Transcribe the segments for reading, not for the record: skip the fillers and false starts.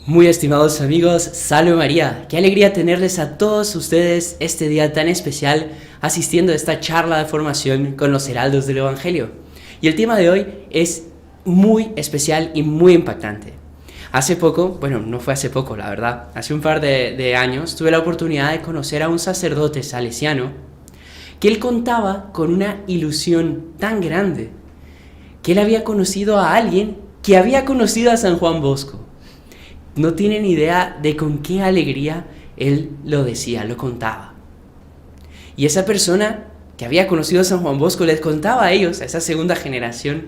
Muy estimados amigos, salve María, qué alegría tenerles a todos ustedes este día tan especial asistiendo a esta charla de formación con los heraldos del Evangelio. Y el tema de hoy es muy especial y muy impactante. Hace poco, bueno, no fue hace poco la verdad, hace un par de años tuve la oportunidad de conocer a un sacerdote salesiano que él contaba con una ilusión tan grande que él había conocido a alguien que había conocido a San Juan Bosco. No tienen idea de con qué alegría él lo decía, lo contaba. Y esa persona que había conocido a San Juan Bosco les contaba a ellos, a esa segunda generación,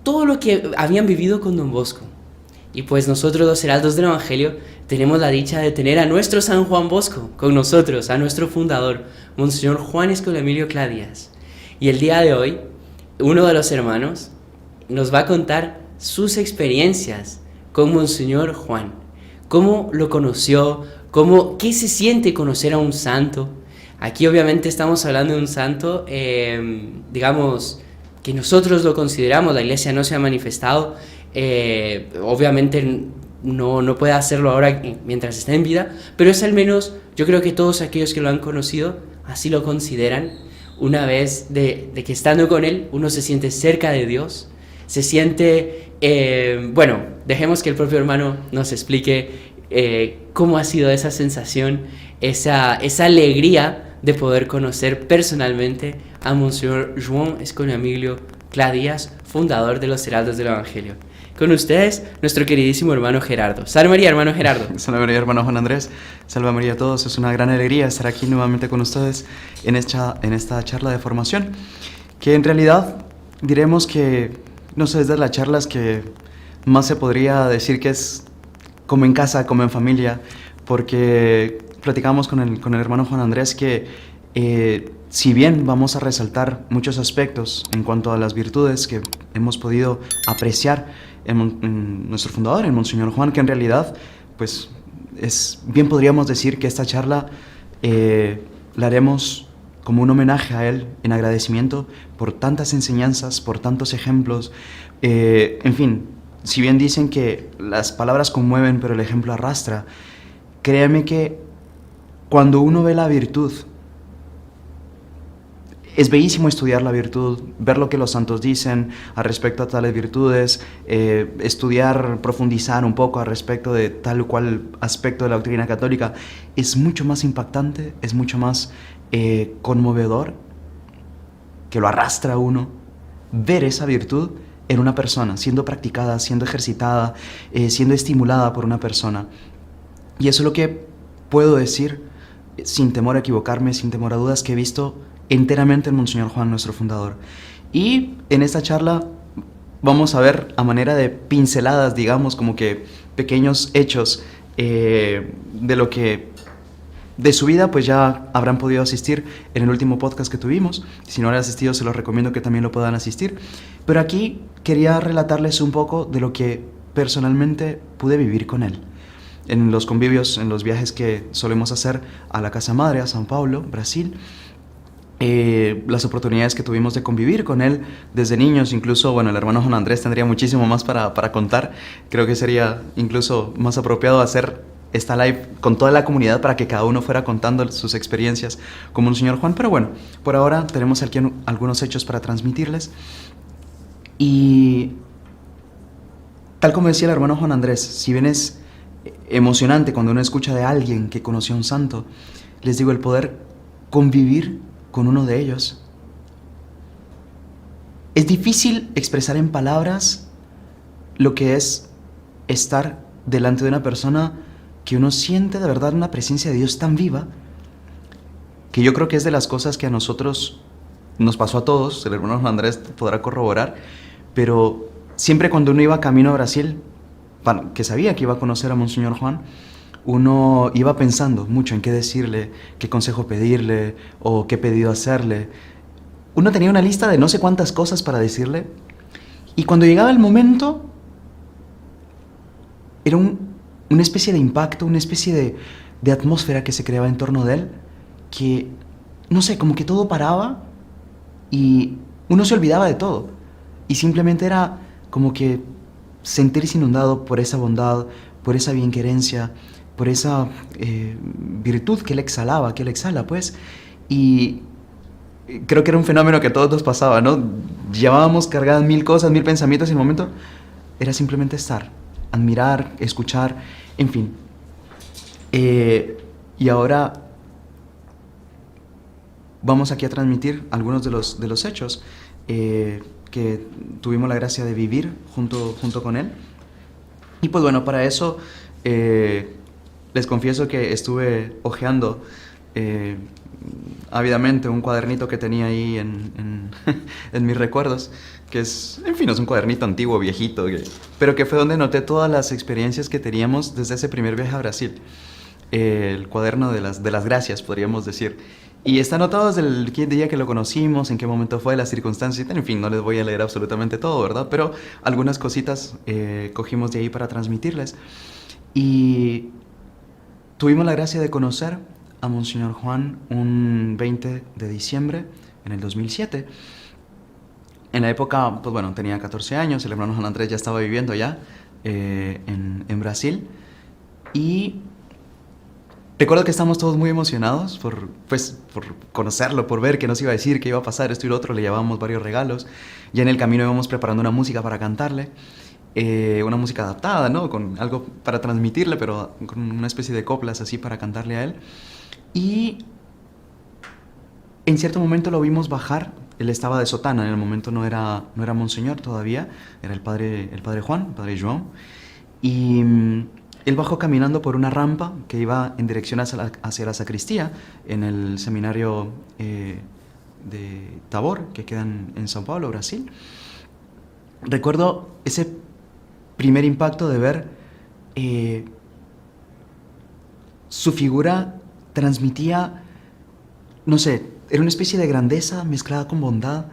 todo lo que habían vivido con Don Bosco. Y pues nosotros los heraldos del Evangelio tenemos la dicha de tener a nuestro San Juan Bosco con nosotros, a nuestro fundador, Monseñor Juan Escolamilio Cladías. Y el día de hoy, uno de los hermanos nos va a contar sus experiencias con Monseñor Juan, cómo lo conoció, qué se siente conocer a un santo. Aquí obviamente estamos hablando de un santo, digamos, que nosotros lo consideramos, la iglesia no se ha manifestado, obviamente no puede hacerlo ahora mientras está en vida, pero es al menos, yo creo que todos aquellos que lo han conocido así lo consideran, una vez de que estando con él uno se siente cerca de Dios, se siente, bueno, dejemos que el propio hermano nos explique cómo ha sido esa sensación, esa alegría de poder conocer personalmente a Monseñor Juan Escolamilio Cladías, fundador de los Heraldos del Evangelio. Con ustedes, nuestro queridísimo hermano Gerardo. Salve María, hermano Gerardo. Salve María, hermano Juan Andrés. Salve María a todos. Es una gran alegría estar aquí nuevamente con ustedes en esta charla de formación, que en realidad diremos que, no sé, es de las charlas que más se podría decir que es como en casa, como en familia, porque platicamos con el hermano Juan Andrés que si bien vamos a resaltar muchos aspectos en cuanto a las virtudes que hemos podido apreciar en nuestro fundador, en Monseñor Juan, que en realidad, pues, bien podríamos decir que esta charla la haremos como un homenaje a él, en agradecimiento por tantas enseñanzas, por tantos ejemplos, en fin, si bien dicen que las palabras conmueven, pero el ejemplo arrastra, créeme que cuando uno ve la virtud, es bellísimo estudiar la virtud, ver lo que los santos dicen al respecto a tales virtudes, estudiar, profundizar un poco al respecto de tal o cual aspecto de la doctrina católica. Es mucho más impactante, es mucho más conmovedor, que lo arrastra a uno, ver esa virtud en una persona, siendo practicada, siendo ejercitada, siendo estimulada por una persona. Y eso es lo que puedo decir, sin temor a equivocarme, sin temor a dudas, que he visto enteramente en Monseñor Juan, nuestro fundador. Y en esta charla vamos a ver a manera de pinceladas, digamos, como que pequeños hechos de su vida, pues ya habrán podido asistir en el último podcast que tuvimos. Si no han asistido, se los recomiendo que también lo puedan asistir. Pero aquí quería relatarles un poco de lo que personalmente pude vivir con él en los convivios, en los viajes que solemos hacer a la Casa Madre, a São Paulo, Brasil. Las oportunidades que tuvimos de convivir con él desde niños, incluso, bueno, el hermano Juan Andrés tendría muchísimo más para contar. Creo que sería incluso más apropiado hacer esta live con toda la comunidad para que cada uno fuera contando sus experiencias como un señor Juan. Pero bueno, por ahora tenemos aquí algunos hechos para transmitirles. Y tal como decía el hermano Juan Andrés, si bien es emocionante cuando uno escucha de alguien que conoció a un santo, les digo, el poder convivir con uno de ellos. Es difícil expresar en palabras lo que es estar delante de una persona que uno siente de verdad una presencia de Dios tan viva, que yo creo que es de las cosas que a nosotros nos pasó a todos, el hermano Juan Andrés podrá corroborar, pero siempre cuando uno iba camino a Brasil, que sabía que iba a conocer a Monseñor Juan, uno iba pensando mucho en qué decirle, qué consejo pedirle o qué pedido hacerle. Uno tenía una lista de no sé cuántas cosas para decirle, y cuando llegaba el momento era una especie de impacto, una especie de atmósfera que se creaba en torno de él, que, no sé, como que todo paraba y uno se olvidaba de todo, y simplemente era como que sentirse inundado por esa bondad, por esa bienquerencia, por esa virtud que él exhalaba, que él exhala, pues. Y creo que era un fenómeno que a todos nos pasaba, ¿no? Llevábamos cargadas 1000 cosas, 1000 pensamientos, y en el momento era simplemente estar, admirar, escuchar, en fin. Y ahora vamos aquí a transmitir algunos de los hechos que tuvimos la gracia de vivir junto con él. Y pues bueno, para eso les confieso que estuve hojeando ávidamente un cuadernito que tenía ahí en mis recuerdos, que es, en fin, es un cuadernito antiguo, viejito, pero que fue donde noté todas las experiencias que teníamos desde ese primer viaje a Brasil. El cuaderno de las gracias, podríamos decir. Y está anotado desde el día que lo conocimos, en qué momento fue, las circunstancias, en fin, no les voy a leer absolutamente todo, ¿verdad? Pero algunas cositas cogimos de ahí para transmitirles. Y tuvimos la gracia de conocer a Monseñor Juan un 20 de diciembre en el 2007. En la época, pues bueno, tenía 14 años, el hermano Juan Andrés ya estaba viviendo allá en Brasil. Y recuerdo que estábamos todos muy emocionados por conocerlo, por ver qué nos iba a decir, qué iba a pasar, esto y lo otro. Le llevábamos varios regalos. Ya en el camino íbamos preparando una música para cantarle. Una música adaptada, ¿no? Con algo para transmitirle, pero con una especie de coplas así para cantarle a él. Y en cierto momento lo vimos bajar. Él estaba de sotana, en el momento no era monseñor todavía, era el padre Juan, el padre João. Y él bajó caminando por una rampa que iba en dirección hacia la sacristía, en el seminario de Tabor, que queda en São Paulo, Brasil. Recuerdo ese primer impacto de ver su figura transmitía, no sé, era una especie de grandeza mezclada con bondad,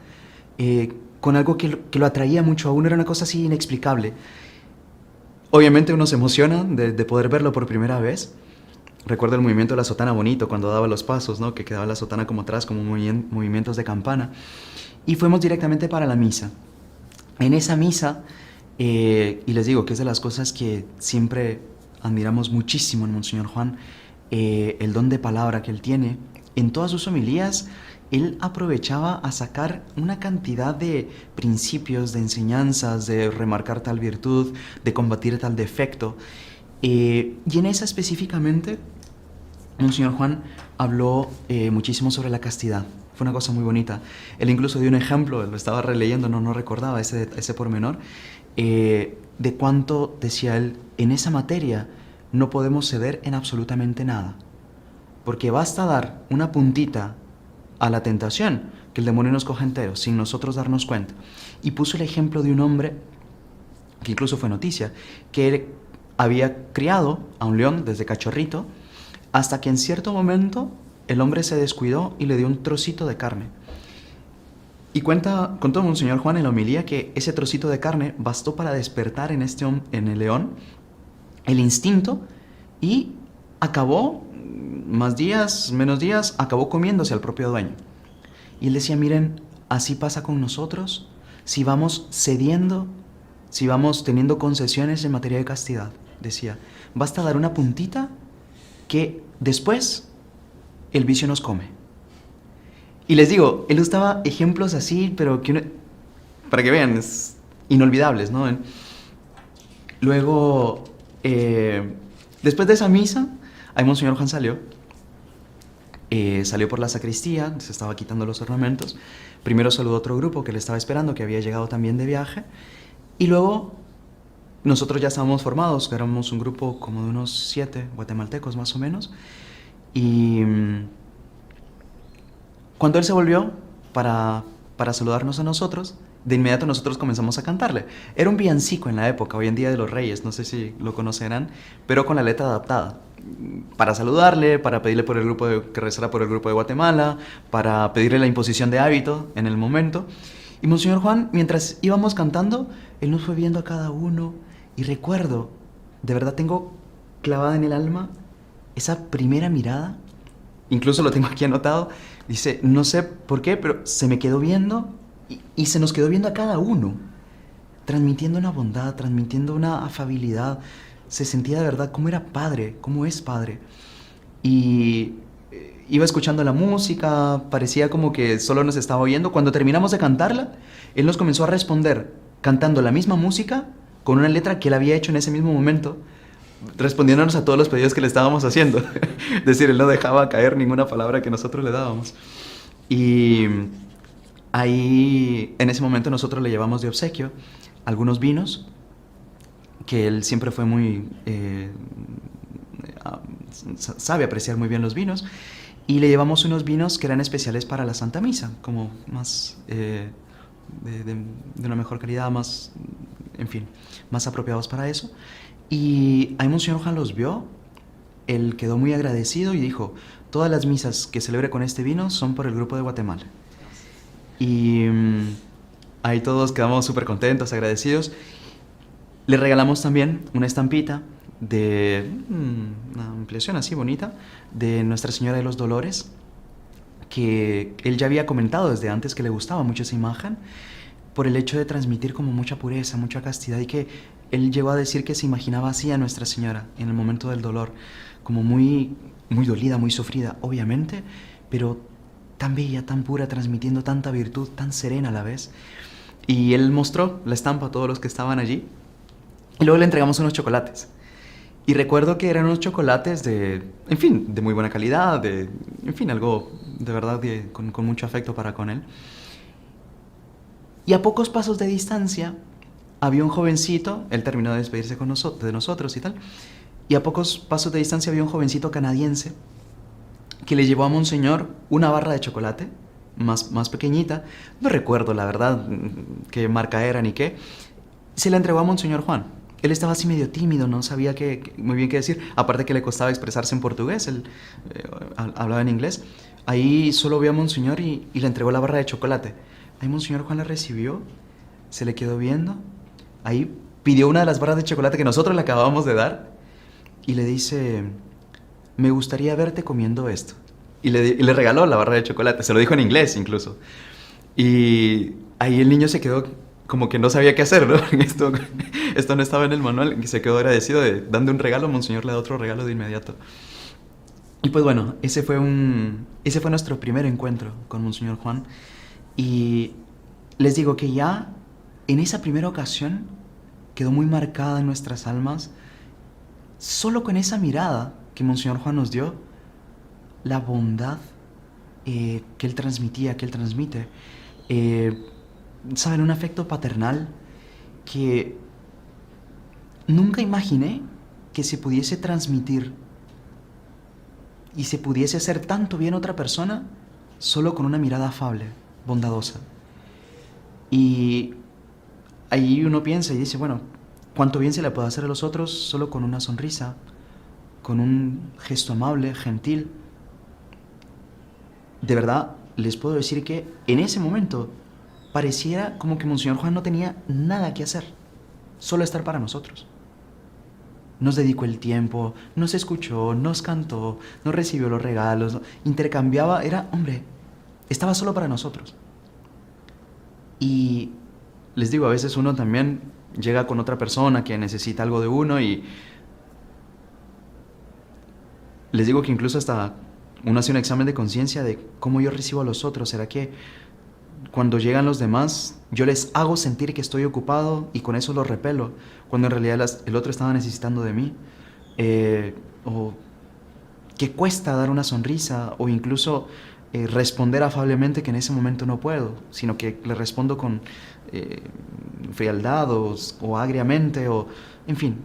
con algo que lo atraía mucho a uno, era una cosa así inexplicable. Obviamente uno se emociona de poder verlo por primera vez. Recuerdo el movimiento de la sotana bonito, cuando daba los pasos, ¿no? Que quedaba la sotana como atrás, como movimientos de campana. Y fuimos directamente para la misa. En esa misa, y les digo que es de las cosas que siempre admiramos muchísimo en Monseñor Juan, el don de palabra que él tiene. En todas sus homilías, él aprovechaba a sacar una cantidad de principios, de enseñanzas, de remarcar tal virtud, de combatir tal defecto. Y en esa específicamente, Monseñor Juan habló muchísimo sobre la castidad. Fue una cosa muy bonita. Él incluso dio un ejemplo, lo estaba releyendo, no recordaba ese pormenor, de cuánto, decía él, en esa materia no podemos ceder en absolutamente nada. Porque basta dar una puntita a la tentación, que el demonio nos coge enteros, sin nosotros darnos cuenta. Y puso el ejemplo de un hombre, que incluso fue noticia, que él había criado a un león desde cachorrito, hasta que en cierto momento el hombre se descuidó y le dio un trocito de carne. Y contó Monseñor Juan en la homilía que ese trocito de carne bastó para despertar en el león el instinto, y acabó, más días, menos días, acabó comiéndose al propio dueño. Y él decía, miren, así pasa con nosotros si vamos cediendo, si vamos teniendo concesiones en materia de castidad. Decía, basta dar una puntita que después el vicio nos come. Y les digo, él usaba ejemplos así, pero para que vean, es inolvidables, ¿no? Luego, después de esa misa, ahí Monseñor Juan salió por la sacristía, se estaba quitando los ornamentos. Primero saludó a otro grupo que le estaba esperando, que había llegado también de viaje. Y luego nosotros ya estábamos formados, éramos un grupo como de unos 7 guatemaltecos más o menos. Y cuando él se volvió para saludarnos a nosotros, de inmediato nosotros comenzamos a cantarle. Era un villancico en la época, hoy en día de los Reyes, no sé si lo conocerán, pero con la letra adaptada. Para saludarle, para pedirle que rezara por el grupo de Guatemala, para pedirle la imposición de hábito en el momento. Y Monseñor Juan, mientras íbamos cantando, él nos fue viendo a cada uno. Y recuerdo, de verdad tengo clavada en el alma esa primera mirada. Incluso lo tengo aquí anotado. Dice, no sé por qué, pero se me quedó viendo y se nos quedó viendo a cada uno, transmitiendo una bondad, transmitiendo una afabilidad, se sentía de verdad cómo era padre, cómo es padre. Y iba escuchando la música, parecía como que solo nos estaba oyendo. Cuando terminamos de cantarla, él nos comenzó a responder cantando la misma música con una letra que él había hecho en ese mismo momento, respondiéndonos a todos los pedidos que le estábamos haciendo. Es decir, él no dejaba caer ninguna palabra que nosotros le dábamos. Y ahí, en ese momento, nosotros le llevamos de obsequio algunos vinos, que él siempre fue muy... sabe apreciar muy bien los vinos, y le llevamos unos vinos que eran especiales para la Santa Misa, como más... de una mejor calidad, más... en fin, más apropiados para eso. Y ahí Monseñor Juan los vio, él quedó muy agradecido y dijo, todas las misas que celebre con este vino son por el grupo de Guatemala. Y ahí todos quedamos súper contentos, agradecidos. Le regalamos también una estampita de una ampliación así bonita de Nuestra Señora de los Dolores, que él ya había comentado desde antes que le gustaba mucho esa imagen, por el hecho de transmitir como mucha pureza, mucha castidad, y que él llegó a decir que se imaginaba así a Nuestra Señora en el momento del dolor, como muy, muy dolida, muy sufrida, obviamente, pero tan bella, tan pura, transmitiendo tanta virtud, tan serena a la vez. Y él mostró la estampa a todos los que estaban allí, y luego le entregamos unos chocolates. Y recuerdo que eran unos chocolates de, en fin, de muy buena calidad, en fin, algo de verdad con mucho afecto para con él. Y a pocos pasos de distancia había un jovencito, él terminó de despedirse de nosotros y tal, y a pocos pasos de distancia había un jovencito canadiense que le llevó a Monseñor una barra de chocolate, más pequeñita, no recuerdo la verdad qué marca era ni qué, se la entregó a Monseñor Juan. Él estaba así medio tímido, no sabía muy bien qué decir, aparte que le costaba expresarse en portugués, él hablaba en inglés. Ahí solo vio a Monseñor y le entregó la barra de chocolate. Ahí Monseñor Juan la recibió, se le quedó viendo, ahí pidió una de las barras de chocolate que nosotros le acabábamos de dar y le dice, me gustaría verte comiendo esto. Y le regaló la barra de chocolate, se lo dijo en inglés incluso. Y ahí el niño se quedó como que no sabía qué hacer, ¿no? Esto no estaba en el manual, y se quedó agradecido de dando un regalo, Monseñor le da otro regalo de inmediato. Y pues bueno, ese fue nuestro primer encuentro con Monseñor Juan. Y les digo que ya en esa primera ocasión quedó muy marcada en nuestras almas, solo con esa mirada que Monseñor Juan nos dio, la bondad que él transmitía, que él transmite. ¿Saben? Un afecto paternal que nunca imaginé que se pudiese transmitir y se pudiese hacer tanto bien a otra persona solo con una mirada afable, bondadosa. Y ahí uno piensa y dice, bueno, ¿cuánto bien se le puede hacer a los otros solo con una sonrisa, con un gesto amable, gentil? De verdad, les puedo decir que en ese momento pareciera como que Monseñor Juan no tenía nada que hacer, solo estar para nosotros. Nos dedicó el tiempo, nos escuchó, nos cantó, nos recibió los regalos, intercambiaba, estaba solo para nosotros. Y les digo, a veces uno también llega con otra persona que necesita algo de uno y les digo que incluso hasta uno hace un examen de conciencia de cómo yo recibo a los otros. ¿Será que cuando llegan los demás yo les hago sentir que estoy ocupado y con eso los repelo, cuando en realidad el otro estaba necesitando de mí? O que cuesta dar una sonrisa o incluso responder afablemente que en ese momento no puedo, sino que le respondo con frialdad o agriamente, o en fin.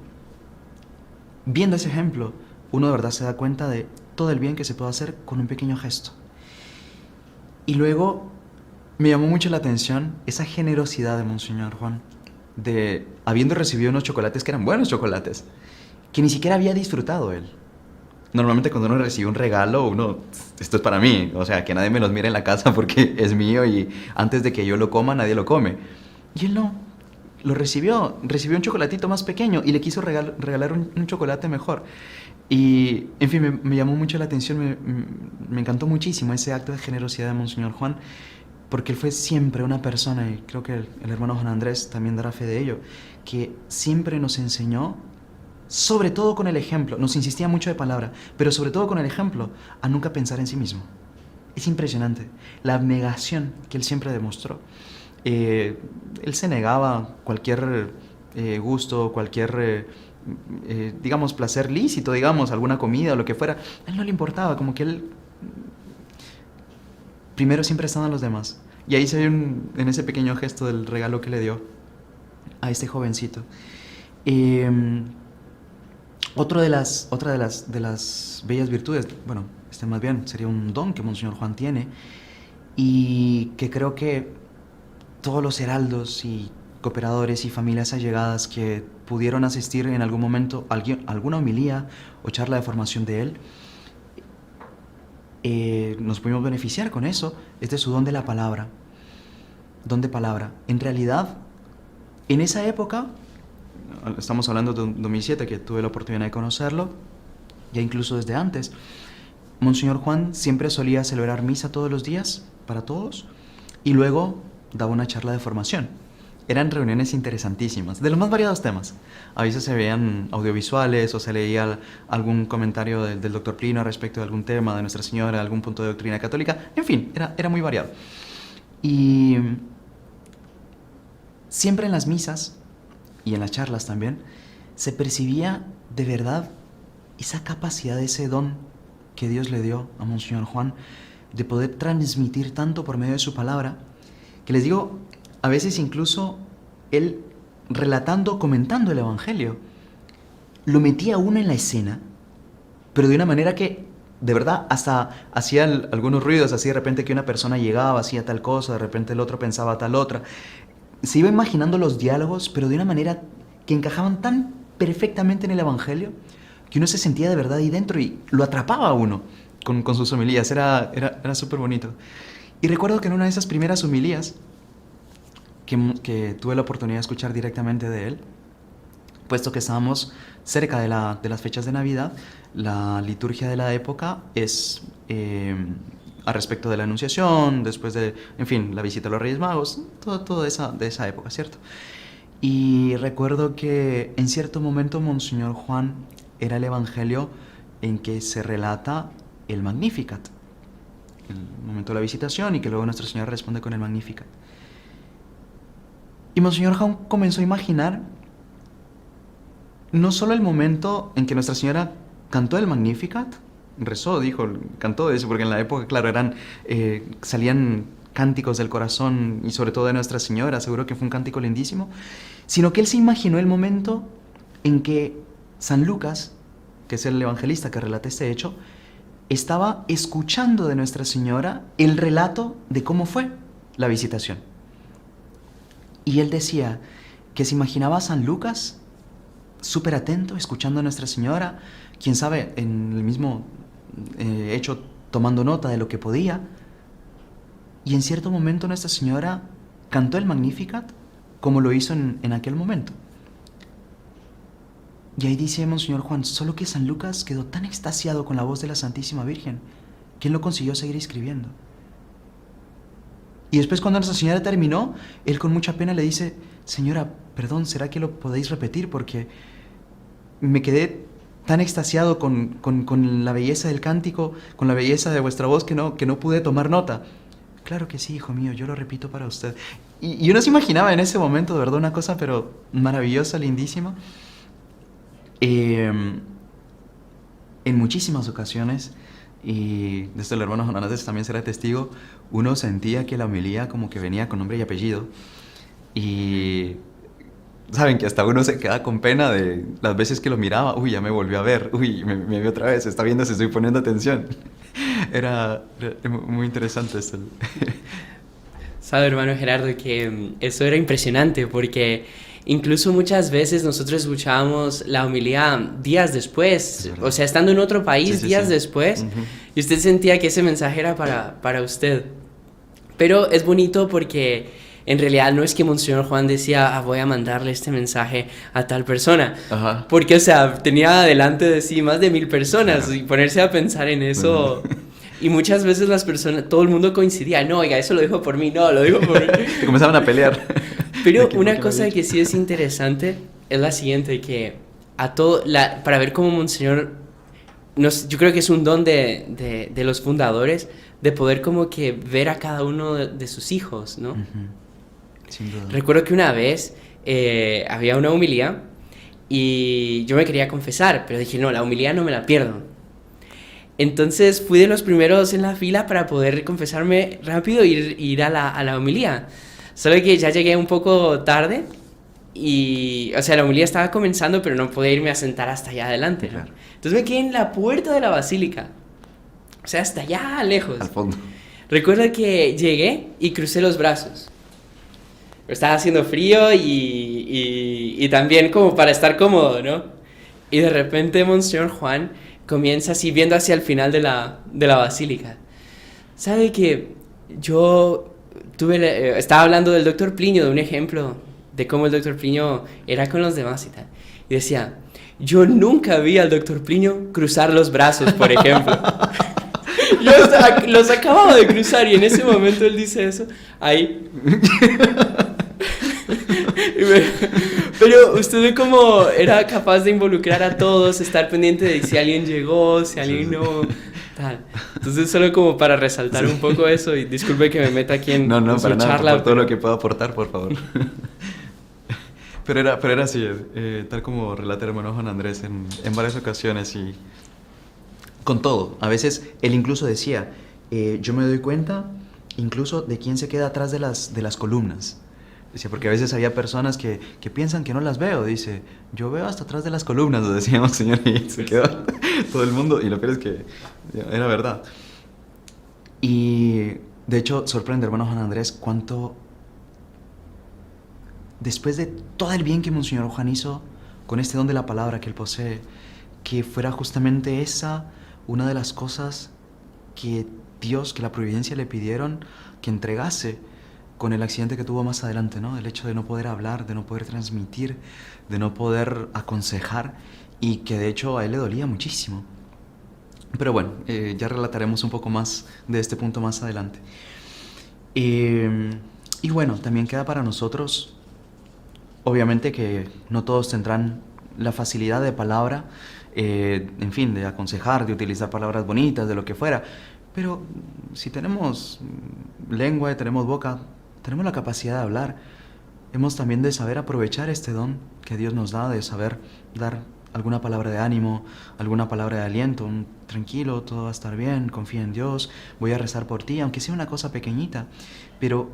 Viendo ese ejemplo, uno de verdad se da cuenta de todo el bien que se puede hacer con un pequeño gesto. Y luego me llamó mucho la atención esa generosidad de Monseñor Juan, de habiendo recibido unos chocolates que eran buenos chocolates, que ni siquiera había disfrutado él. Normalmente cuando uno recibe un regalo, esto es para mí, o sea, que nadie me los mire en la casa porque es mío y antes de que yo lo coma, nadie lo come. Y él no, lo recibió un chocolatito más pequeño y le quiso regalar un chocolate mejor. Y, en fin, me llamó mucho la atención, me encantó muchísimo ese acto de generosidad de Monseñor Juan, porque él fue siempre una persona, y creo que el hermano Juan Andrés también dará fe de ello, que siempre nos enseñó sobre todo con el ejemplo, nos insistía mucho de palabra, pero sobre todo con el ejemplo, a nunca pensar en sí mismo. Es impresionante la abnegación que él siempre demostró. Él se negaba cualquier gusto, cualquier, digamos, placer lícito, digamos, alguna comida o lo que fuera. A él no le importaba, como que él primero siempre estaban los demás. Y ahí se ve en ese pequeño gesto del regalo que le dio a este jovencito. Otra de las bellas virtudes, bueno, más bien sería un don que Monseñor Juan tiene, y que creo que todos los heraldos y cooperadores y familias allegadas que pudieron asistir en algún momento a alguna homilía o charla de formación de él, nos pudimos beneficiar con eso. Este es su don de la palabra. Don de palabra. En realidad, en esa época, estamos hablando de 2007, que tuve la oportunidad de conocerlo, ya incluso desde antes, Monseñor Juan siempre solía celebrar misa todos los días, para todos, y luego daba una charla de formación. Eran reuniones interesantísimas, de los más variados temas. A veces se veían audiovisuales o se leía algún comentario del doctor Plino respecto de algún tema de Nuestra Señora, algún punto de doctrina católica. En fin, era muy variado. Y siempre en las misas y en las charlas también se percibía de verdad esa capacidad, ese don que Dios le dio a Monseñor Juan de poder transmitir tanto por medio de su palabra, que les digo, a veces incluso él relatando, comentando el Evangelio, lo metía a uno en la escena, pero de una manera que de verdad hasta hacía algunos ruidos, así de repente que una persona llegaba, hacía tal cosa, de repente el otro pensaba tal otra. Se iba imaginando los diálogos, pero de una manera que encajaban tan perfectamente en el Evangelio que uno se sentía de verdad ahí dentro y lo atrapaba a uno con sus homilías. Era súper bonito. Y recuerdo que en una de esas primeras homilías que tuve la oportunidad de escuchar directamente de él, puesto que estábamos cerca de las fechas de Navidad, la liturgia de la época es a respecto de la Anunciación, después de, en fin, la visita a los Reyes Magos, todo de esa época, ¿cierto? Y recuerdo que en cierto momento Monseñor Juan era el Evangelio en que se relata el Magnificat, el momento de la visitación, y que luego Nuestra Señora responde con el Magnificat. Y Monseñor Juan comenzó a imaginar no solo el momento en que Nuestra Señora cantó el Magnificat, rezó, dijo, cantó eso, porque en la época, claro, salían cánticos del corazón y sobre todo de Nuestra Señora, seguro que fue un cántico lindísimo, sino que él se imaginó el momento en que San Lucas, que es el evangelista que relata este hecho, estaba escuchando de Nuestra Señora el relato de cómo fue la visitación. Y él decía que se imaginaba a San Lucas súper atento, escuchando a Nuestra Señora, quién sabe, en el mismo hecho, tomando nota de lo que podía. Y en cierto momento Nuestra Señora cantó el Magnificat como lo hizo en aquel momento. Y ahí dice Monseñor Juan, solo que San Lucas quedó tan extasiado con la voz de la Santísima Virgen que él no consiguió seguir escribiendo. Y después, cuando Nuestra Señora terminó, él con mucha pena le dice, Señora, perdón, ¿será que lo podéis repetir? Porque me quedé tan extasiado con la belleza del cántico, con la belleza de vuestra voz, que no pude tomar nota. Claro que sí, hijo mío, yo lo repito para usted. Y uno se imaginaba en ese momento, de verdad, una cosa pero maravillosa, lindísima. En muchísimas ocasiones, y desde el hermano Jonatas también será testigo, uno sentía que la homilía como que venía con nombre y apellido, y saben que hasta uno se queda con pena de las veces que lo miraba. Uy, ya me volvió a ver, uy, me vio otra vez, está viendo si estoy poniendo atención. Era muy interesante esto. Sabe, hermano Gerardo, que eso era impresionante porque incluso muchas veces nosotros escuchábamos la homilía días después, sí, o sea, estando en otro país días después, y usted sentía que ese mensaje era para usted. Pero es bonito porque en realidad no es que Monseñor Juan decía, voy a mandarle este mensaje a tal persona. Ajá. Porque, o sea, tenía delante de sí más de 1000 personas, claro. Y ponerse a pensar en eso. Y muchas veces las personas, todo el mundo coincidía, no, oiga, eso lo dijo por mí, no, lo dijo por mí. Comenzaban a pelear. Pero una cosa que sí es interesante es la siguiente, que para ver cómo Monseñor, yo creo que es un don de los fundadores, de poder como que ver a cada uno de sus hijos, ¿no? Sin duda. Recuerdo que una vez había una homilía y yo me quería confesar, pero dije, no, la homilía no me la pierdo. Entonces fui de los primeros en la fila para poder confesarme rápido e ir a la homilía. Solo que ya llegué un poco tarde y, o sea, la homilía estaba comenzando, pero no podía irme a sentar hasta allá adelante, ¿no? Claro. Entonces me quedé en la puerta de la basílica, o sea, hasta allá lejos. Al fondo. Recuerdo que llegué y crucé los brazos. Estaba haciendo frío y también como para estar cómodo, ¿no? Y de repente Monseñor Juan comienza así viendo hacia el final de la basílica. ¿Sabe que yo estaba hablando del doctor Plinio, de un ejemplo de cómo el doctor Plinio era con los demás y tal? Y decía, yo nunca vi al doctor Plinio cruzar los brazos, por ejemplo. Yo los acababa de cruzar y en ese momento él dice eso, ahí. Pero usted ve cómo era capaz de involucrar a todos, estar pendiente de si alguien llegó, si alguien no, tal. Entonces solo como para resaltar un poco eso, y disculpe que me meta aquí en No, su para nada, charla, por todo lo que pueda aportar, por favor. Pero era así, tal como relata el hermano Juan Andrés en varias ocasiones y con todo. A veces él incluso decía, yo me doy cuenta incluso de quién se queda atrás de las columnas. Decía, porque a veces había personas que piensan que no las veo. Dice, yo veo hasta atrás de las columnas, lo decíamos, señor, y se quedó todo el mundo. Y lo peor es que era verdad. Y de hecho, sorprende, hermano Juan Andrés, cuánto, después de todo el bien que Monseñor Juan hizo con este don de la palabra que él posee, que fuera justamente esa una de las cosas que Dios, que la providencia le pidieron que entregase con el accidente que tuvo más adelante, ¿no? El hecho de no poder hablar, de no poder transmitir, de no poder aconsejar, y que de hecho a él le dolía muchísimo. Pero bueno, ya relataremos un poco más de este punto más adelante. Y bueno, también queda para nosotros, obviamente que no todos tendrán la facilidad de palabra, en fin, de aconsejar, de utilizar palabras bonitas, de lo que fuera, pero si tenemos lengua y tenemos boca, tenemos la capacidad de hablar. Hemos también de saber aprovechar este don que Dios nos da, de saber dar alguna palabra de ánimo, alguna palabra de aliento, tranquilo, todo va a estar bien, confía en Dios, voy a rezar por ti, aunque sea una cosa pequeñita, pero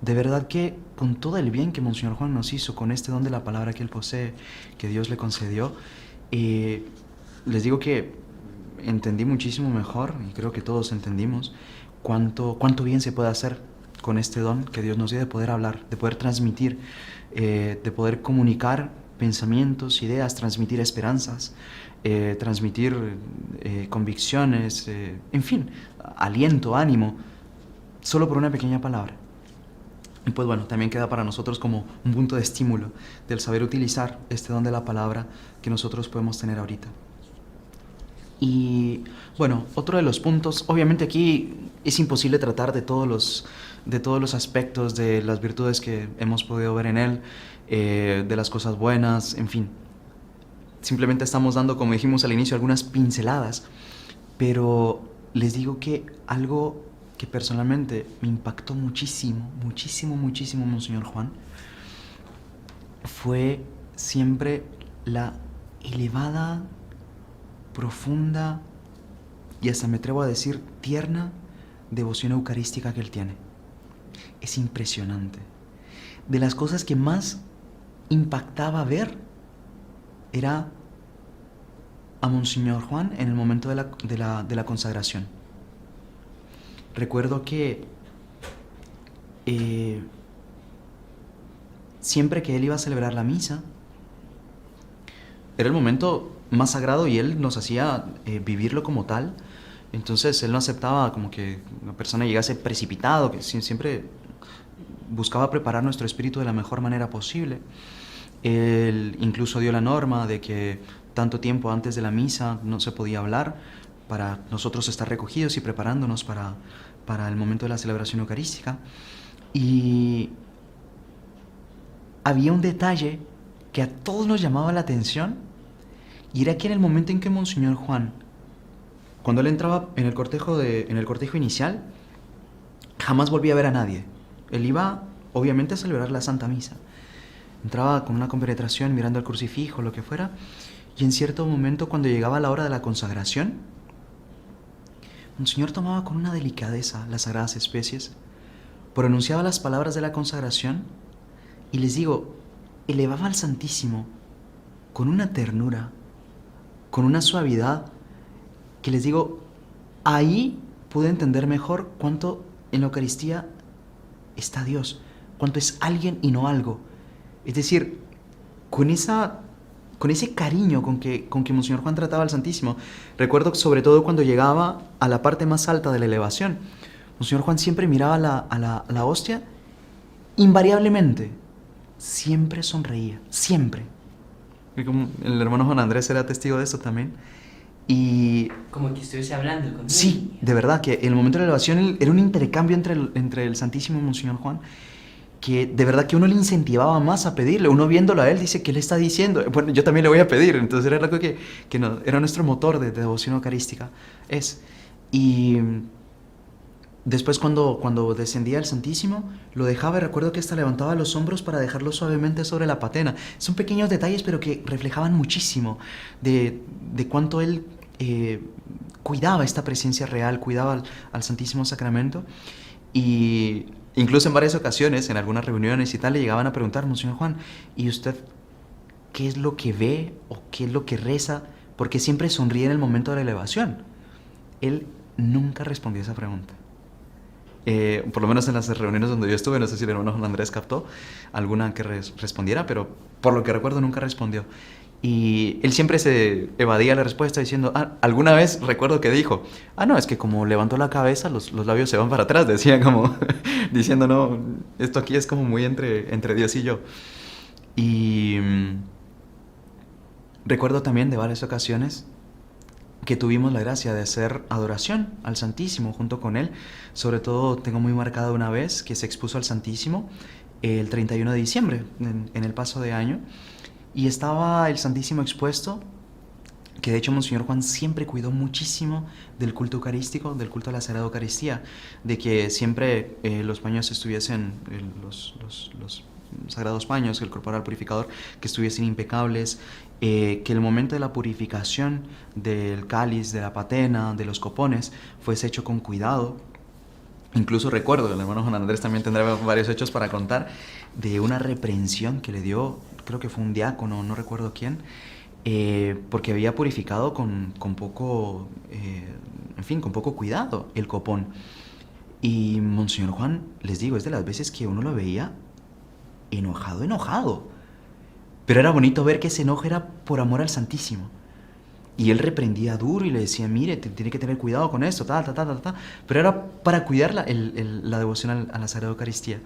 de verdad que con todo el bien que Monseñor Juan nos hizo, con este don de la palabra que él posee, que Dios le concedió, les digo que entendí muchísimo mejor, y creo que todos entendimos, cuánto bien se puede hacer con este don que Dios nos dio de poder hablar, de poder transmitir, de poder comunicar pensamientos, ideas, transmitir esperanzas, transmitir convicciones, en fin, aliento, ánimo, solo por una pequeña palabra. Y pues bueno, también queda para nosotros como un punto de estímulo del saber utilizar este don de la palabra que nosotros podemos tener ahorita. Y bueno, otro de los puntos, obviamente aquí es imposible tratar de todos los aspectos de las virtudes que hemos podido ver en él, de las cosas buenas, en fin. Simplemente estamos dando, como dijimos al inicio, algunas pinceladas, pero les digo que algo que personalmente me impactó muchísimo, Monseñor Juan, fue siempre la elevada, profunda y hasta me atrevo a decir tierna devoción eucarística que él tiene. Es impresionante. De las cosas que más impactaba ver era a Monseñor Juan en el momento de la consagración. Recuerdo que siempre que él iba a celebrar la misa, era el momento más sagrado y él nos hacía vivirlo como tal. Entonces él no aceptaba como que una persona llegase precipitado, que siempre buscaba preparar nuestro espíritu de la mejor manera posible. Él incluso dio la norma de que tanto tiempo antes de la misa no se podía hablar, para nosotros estar recogidos y preparándonos para el momento de la celebración eucarística. Y había un detalle que a todos nos llamaba la atención, Y era que en el momento en que Monseñor Juan, cuando él entraba en el cortejo inicial, jamás volvía a ver a nadie. Él iba, obviamente, a celebrar la Santa Misa. Entraba con una compenetración, mirando al crucifijo, lo que fuera, y en cierto momento, cuando llegaba la hora de la consagración, Monseñor tomaba con una delicadeza las sagradas especies, pronunciaba las palabras de la consagración, y les digo, elevaba al Santísimo con una ternura, con una suavidad, que les digo, ahí pude entender mejor cuánto en la Eucaristía está Dios, cuánto es alguien y no algo. Es decir, con ese cariño con que Monseñor Juan trataba al Santísimo. Recuerdo sobre todo cuando llegaba a la parte más alta de la elevación. Monseñor Juan siempre miraba a la hostia, invariablemente, siempre sonreía, siempre. Y como el hermano Juan Andrés era testigo de eso también. Y como que estuviese hablando con él. Sí, de verdad, que en el momento de la elevación era un intercambio entre el Santísimo y Monseñor Juan, que de verdad que uno le incentivaba más a pedirle. Uno viéndolo a él dice, ¿qué le está diciendo? Bueno, yo también le voy a pedir. Entonces era algo que era nuestro motor de devoción eucarística. Y después cuando descendía el Santísimo, lo dejaba y recuerdo que hasta levantaba los hombros para dejarlo suavemente sobre la patena. Son pequeños detalles, pero que reflejaban muchísimo de cuánto él cuidaba esta presencia real, cuidaba al Santísimo Sacramento. Y incluso en varias ocasiones, en algunas reuniones y tal, le llegaban a preguntar, Monseñor Juan, ¿y usted qué es lo que ve o qué es lo que reza? Porque siempre sonríe en el momento de la elevación. Él nunca respondió a esa pregunta. Por lo menos en las reuniones donde yo estuve, no sé si el hermano Juan Andrés captó alguna que respondiera, pero por lo que recuerdo nunca respondió. Y él siempre se evadía la respuesta diciendo, alguna vez recuerdo que dijo, no, es que como levantó la cabeza, los labios se van para atrás, decía como, diciendo, no, esto aquí es como muy entre Dios y yo. Y recuerdo también de varias ocasiones que tuvimos la gracia de hacer adoración al Santísimo junto con él. Sobre todo tengo muy marcada una vez que se expuso al Santísimo el 31 de diciembre, en el paso de año, y estaba el Santísimo expuesto, que de hecho Monseñor Juan siempre cuidó muchísimo del culto eucarístico, del culto a la Sagrada Eucaristía, de que siempre los paños estuviesen, los sagrados paños, el corporal purificador, que estuviesen impecables, que el momento de la purificación del cáliz, de la patena, de los copones, fuese hecho con cuidado. Incluso recuerdo, el hermano Juan Andrés también tendrá varios hechos para contar, de una reprensión que le dio, creo que fue un diácono, no recuerdo quién, porque había purificado con poco, con poco cuidado el copón. Y Monseñor Juan, les digo, es de las veces que uno lo veía enojado. Pero era bonito ver que ese enojo era por amor al Santísimo. Y él reprendía duro y le decía, mire, tiene que tener cuidado con esto, pero era para cuidar la devoción a la Sagrada Eucaristía.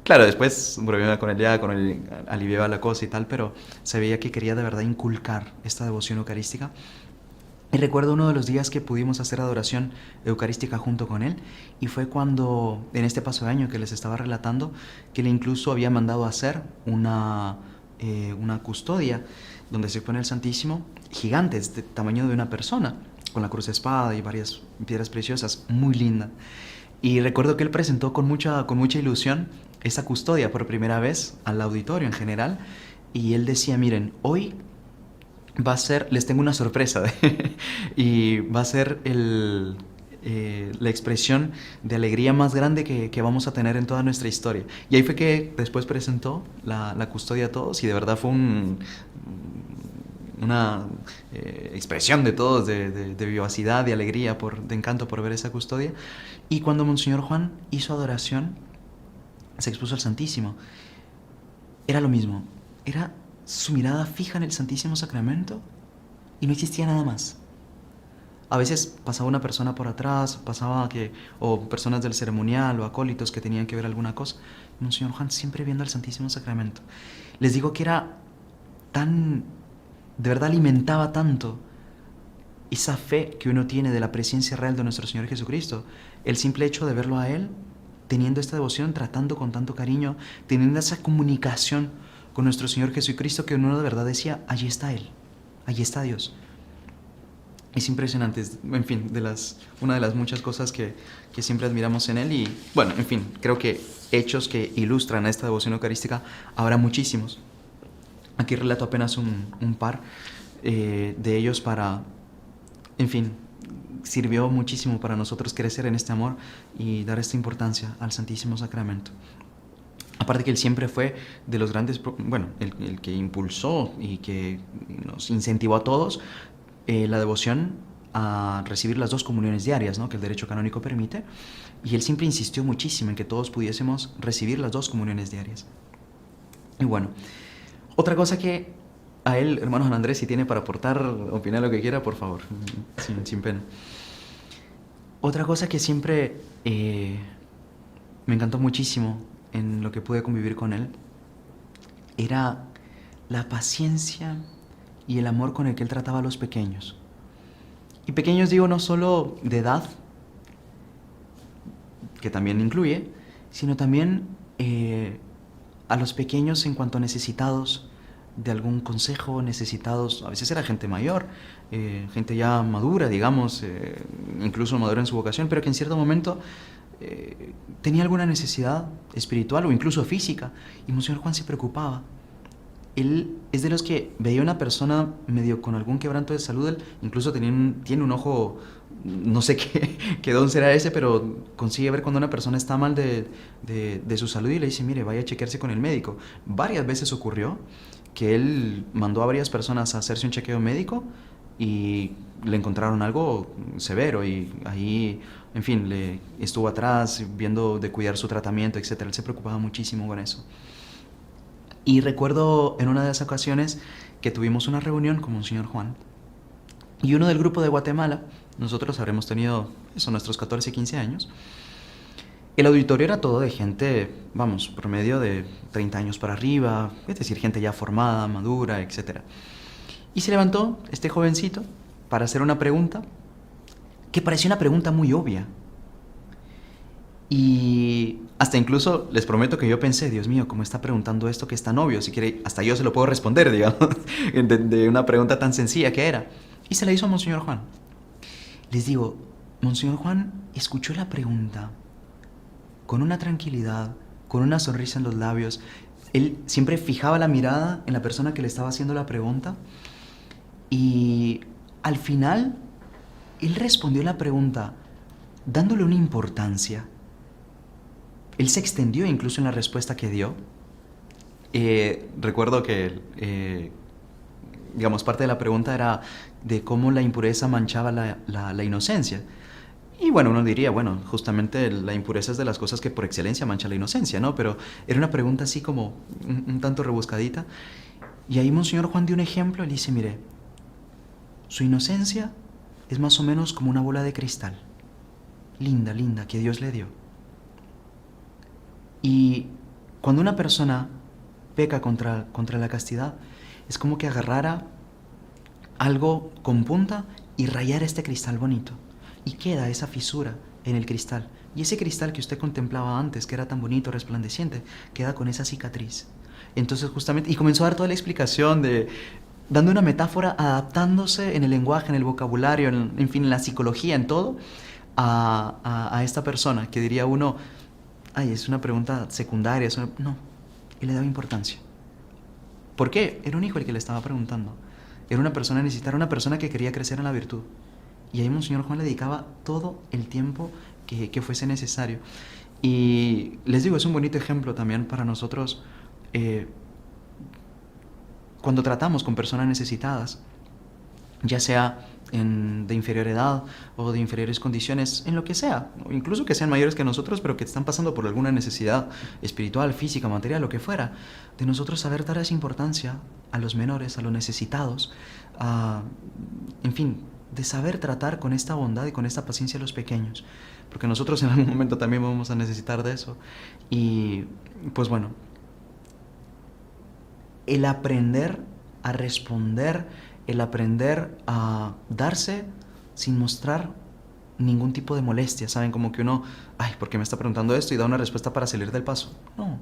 Claro, después bromeaba con él, aliviaba la cosa y tal, pero se veía que quería de verdad inculcar esta devoción eucarística. Y recuerdo uno de los días que pudimos hacer adoración eucarística junto con él, y fue cuando, en este paso de año que les estaba relatando, que él incluso había mandado hacer una custodia donde se pone el Santísimo, gigantes, de tamaño de una persona, con la cruz de espada y varias piedras preciosas, muy linda. Y recuerdo que él presentó con mucha ilusión esa custodia por primera vez al auditorio en general, y él decía, miren, hoy va a ser, les tengo una sorpresa, y va a ser la expresión de alegría más grande que vamos a tener en toda nuestra historia. Y ahí fue que después presentó la custodia a todos, y de verdad fue una expresión de todos, de vivacidad, de alegría, de encanto por ver esa custodia. Y cuando Monseñor Juan hizo adoración, se expuso al Santísimo, era lo mismo, era su mirada fija en el Santísimo Sacramento y no existía nada más. A veces pasaba una persona por atrás, o personas del ceremonial o acólitos que tenían que ver alguna cosa. Monseñor Juan siempre viendo al Santísimo Sacramento. Les digo que era de verdad alimentaba tanto esa fe que uno tiene de la presencia real de nuestro Señor Jesucristo. El simple hecho de verlo a Él, teniendo esta devoción, tratando con tanto cariño, teniendo esa comunicación con nuestro Señor Jesucristo, que uno de verdad decía, allí está Él allí está Dios. Es impresionante, en fin, una de las muchas cosas que siempre admiramos en él. Y bueno, en fin, creo que hechos que ilustran a esta devoción eucarística habrá muchísimos. Aquí relato apenas un par de ellos para, en fin, sirvió muchísimo para nosotros crecer en este amor y dar esta importancia al Santísimo Sacramento. Aparte que él siempre fue de los grandes, bueno, el que impulsó y que nos incentivó a todos la devoción a recibir las 2 comuniones diarias, ¿no?, que el derecho canónico permite, y él siempre insistió muchísimo en que todos pudiésemos recibir las 2 comuniones diarias. Y bueno, otra cosa que a él, hermano Juan Andrés, si tiene para aportar, opinar lo que quiera, por favor, sin pena. Otra cosa que siempre me encantó muchísimo en lo que pude convivir con él era la paciencia y el amor con el que él trataba a los pequeños. Y pequeños digo no solo de edad, que también incluye, sino también a los pequeños en cuanto a necesitados de algún consejo, necesitados, a veces era gente mayor, gente ya madura, digamos, incluso madura en su vocación, pero que en cierto momento tenía alguna necesidad espiritual o incluso física, y Monseñor Juan se preocupaba. Él es de los que veía una persona medio con algún quebranto de salud, él incluso tiene un ojo, no sé qué don será ese, pero consigue ver cuando una persona está mal de su salud y le dice, mire, vaya a chequearse con el médico. Varias veces ocurrió que él mandó a varias personas a hacerse un chequeo médico y le encontraron algo severo y ahí, en fin, le estuvo atrás viendo de cuidar su tratamiento, etc. Él se preocupaba muchísimo con eso. Y recuerdo en una de esas ocasiones que tuvimos una reunión con Monseñor Juan y uno del grupo de Guatemala, nosotros habremos tenido eso, nuestros 14, 15 años. El auditorio era todo de gente, vamos, promedio de 30 años para arriba, es decir, gente ya formada, madura, etc. Y se levantó este jovencito para hacer una pregunta que parecía una pregunta muy obvia. Y hasta incluso les prometo que yo pensé, Dios mío, ¿cómo está preguntando esto que es tan obvio? Si quiere, hasta yo se lo puedo responder, digamos, de una pregunta tan sencilla que era. Y se la hizo a Monseñor Juan. Les digo, Monseñor Juan escuchó la pregunta con una tranquilidad, con una sonrisa en los labios. Él siempre fijaba la mirada en la persona que le estaba haciendo la pregunta. Y al final, él respondió la pregunta dándole una importancia. Él se extendió incluso en la respuesta que dio. Recuerdo que, digamos, parte de la pregunta era de cómo la impureza manchaba la inocencia. Y bueno, uno diría, bueno, justamente la impureza es de las cosas que por excelencia mancha la inocencia, ¿no? Pero era una pregunta así como un tanto rebuscadita. Y ahí Monseñor Juan dio un ejemplo y le dice, mire, su inocencia es más o menos como una bola de cristal. Linda, linda, que Dios le dio. Y cuando una persona peca contra la castidad, es como que agarrara algo con punta y rayara este cristal bonito. Y queda esa fisura en el cristal. Y ese cristal que usted contemplaba antes, que era tan bonito, resplandeciente, queda con esa cicatriz. Entonces justamente, y comenzó a dar toda la explicación dando una metáfora, adaptándose en el lenguaje, en el vocabulario, en fin, en la psicología, en todo, a esta persona, que diría uno, ay, es una pregunta secundaria, no, y le daba importancia. ¿Por qué? Era un hijo el que le estaba preguntando. Era una persona necesitada, una persona que quería crecer en la virtud. Y ahí Monseñor Juan le dedicaba todo el tiempo que fuese necesario. Y les digo, es un bonito ejemplo también para nosotros cuando tratamos con personas necesitadas, ya sea de inferior edad o de inferiores condiciones, en lo que sea, o incluso que sean mayores que nosotros, pero que están pasando por alguna necesidad espiritual, física, material, lo que fuera, de nosotros saber dar esa importancia a los menores, a los necesitados, en fin, de saber tratar con esta bondad y con esta paciencia a los pequeños, porque nosotros en algún momento también vamos a necesitar de eso. Y pues bueno, el aprender a responder, el aprender a darse sin mostrar ningún tipo de molestia, ¿saben? Como que uno, ay, ¿por qué me está preguntando esto? Y da una respuesta para salir del paso. No,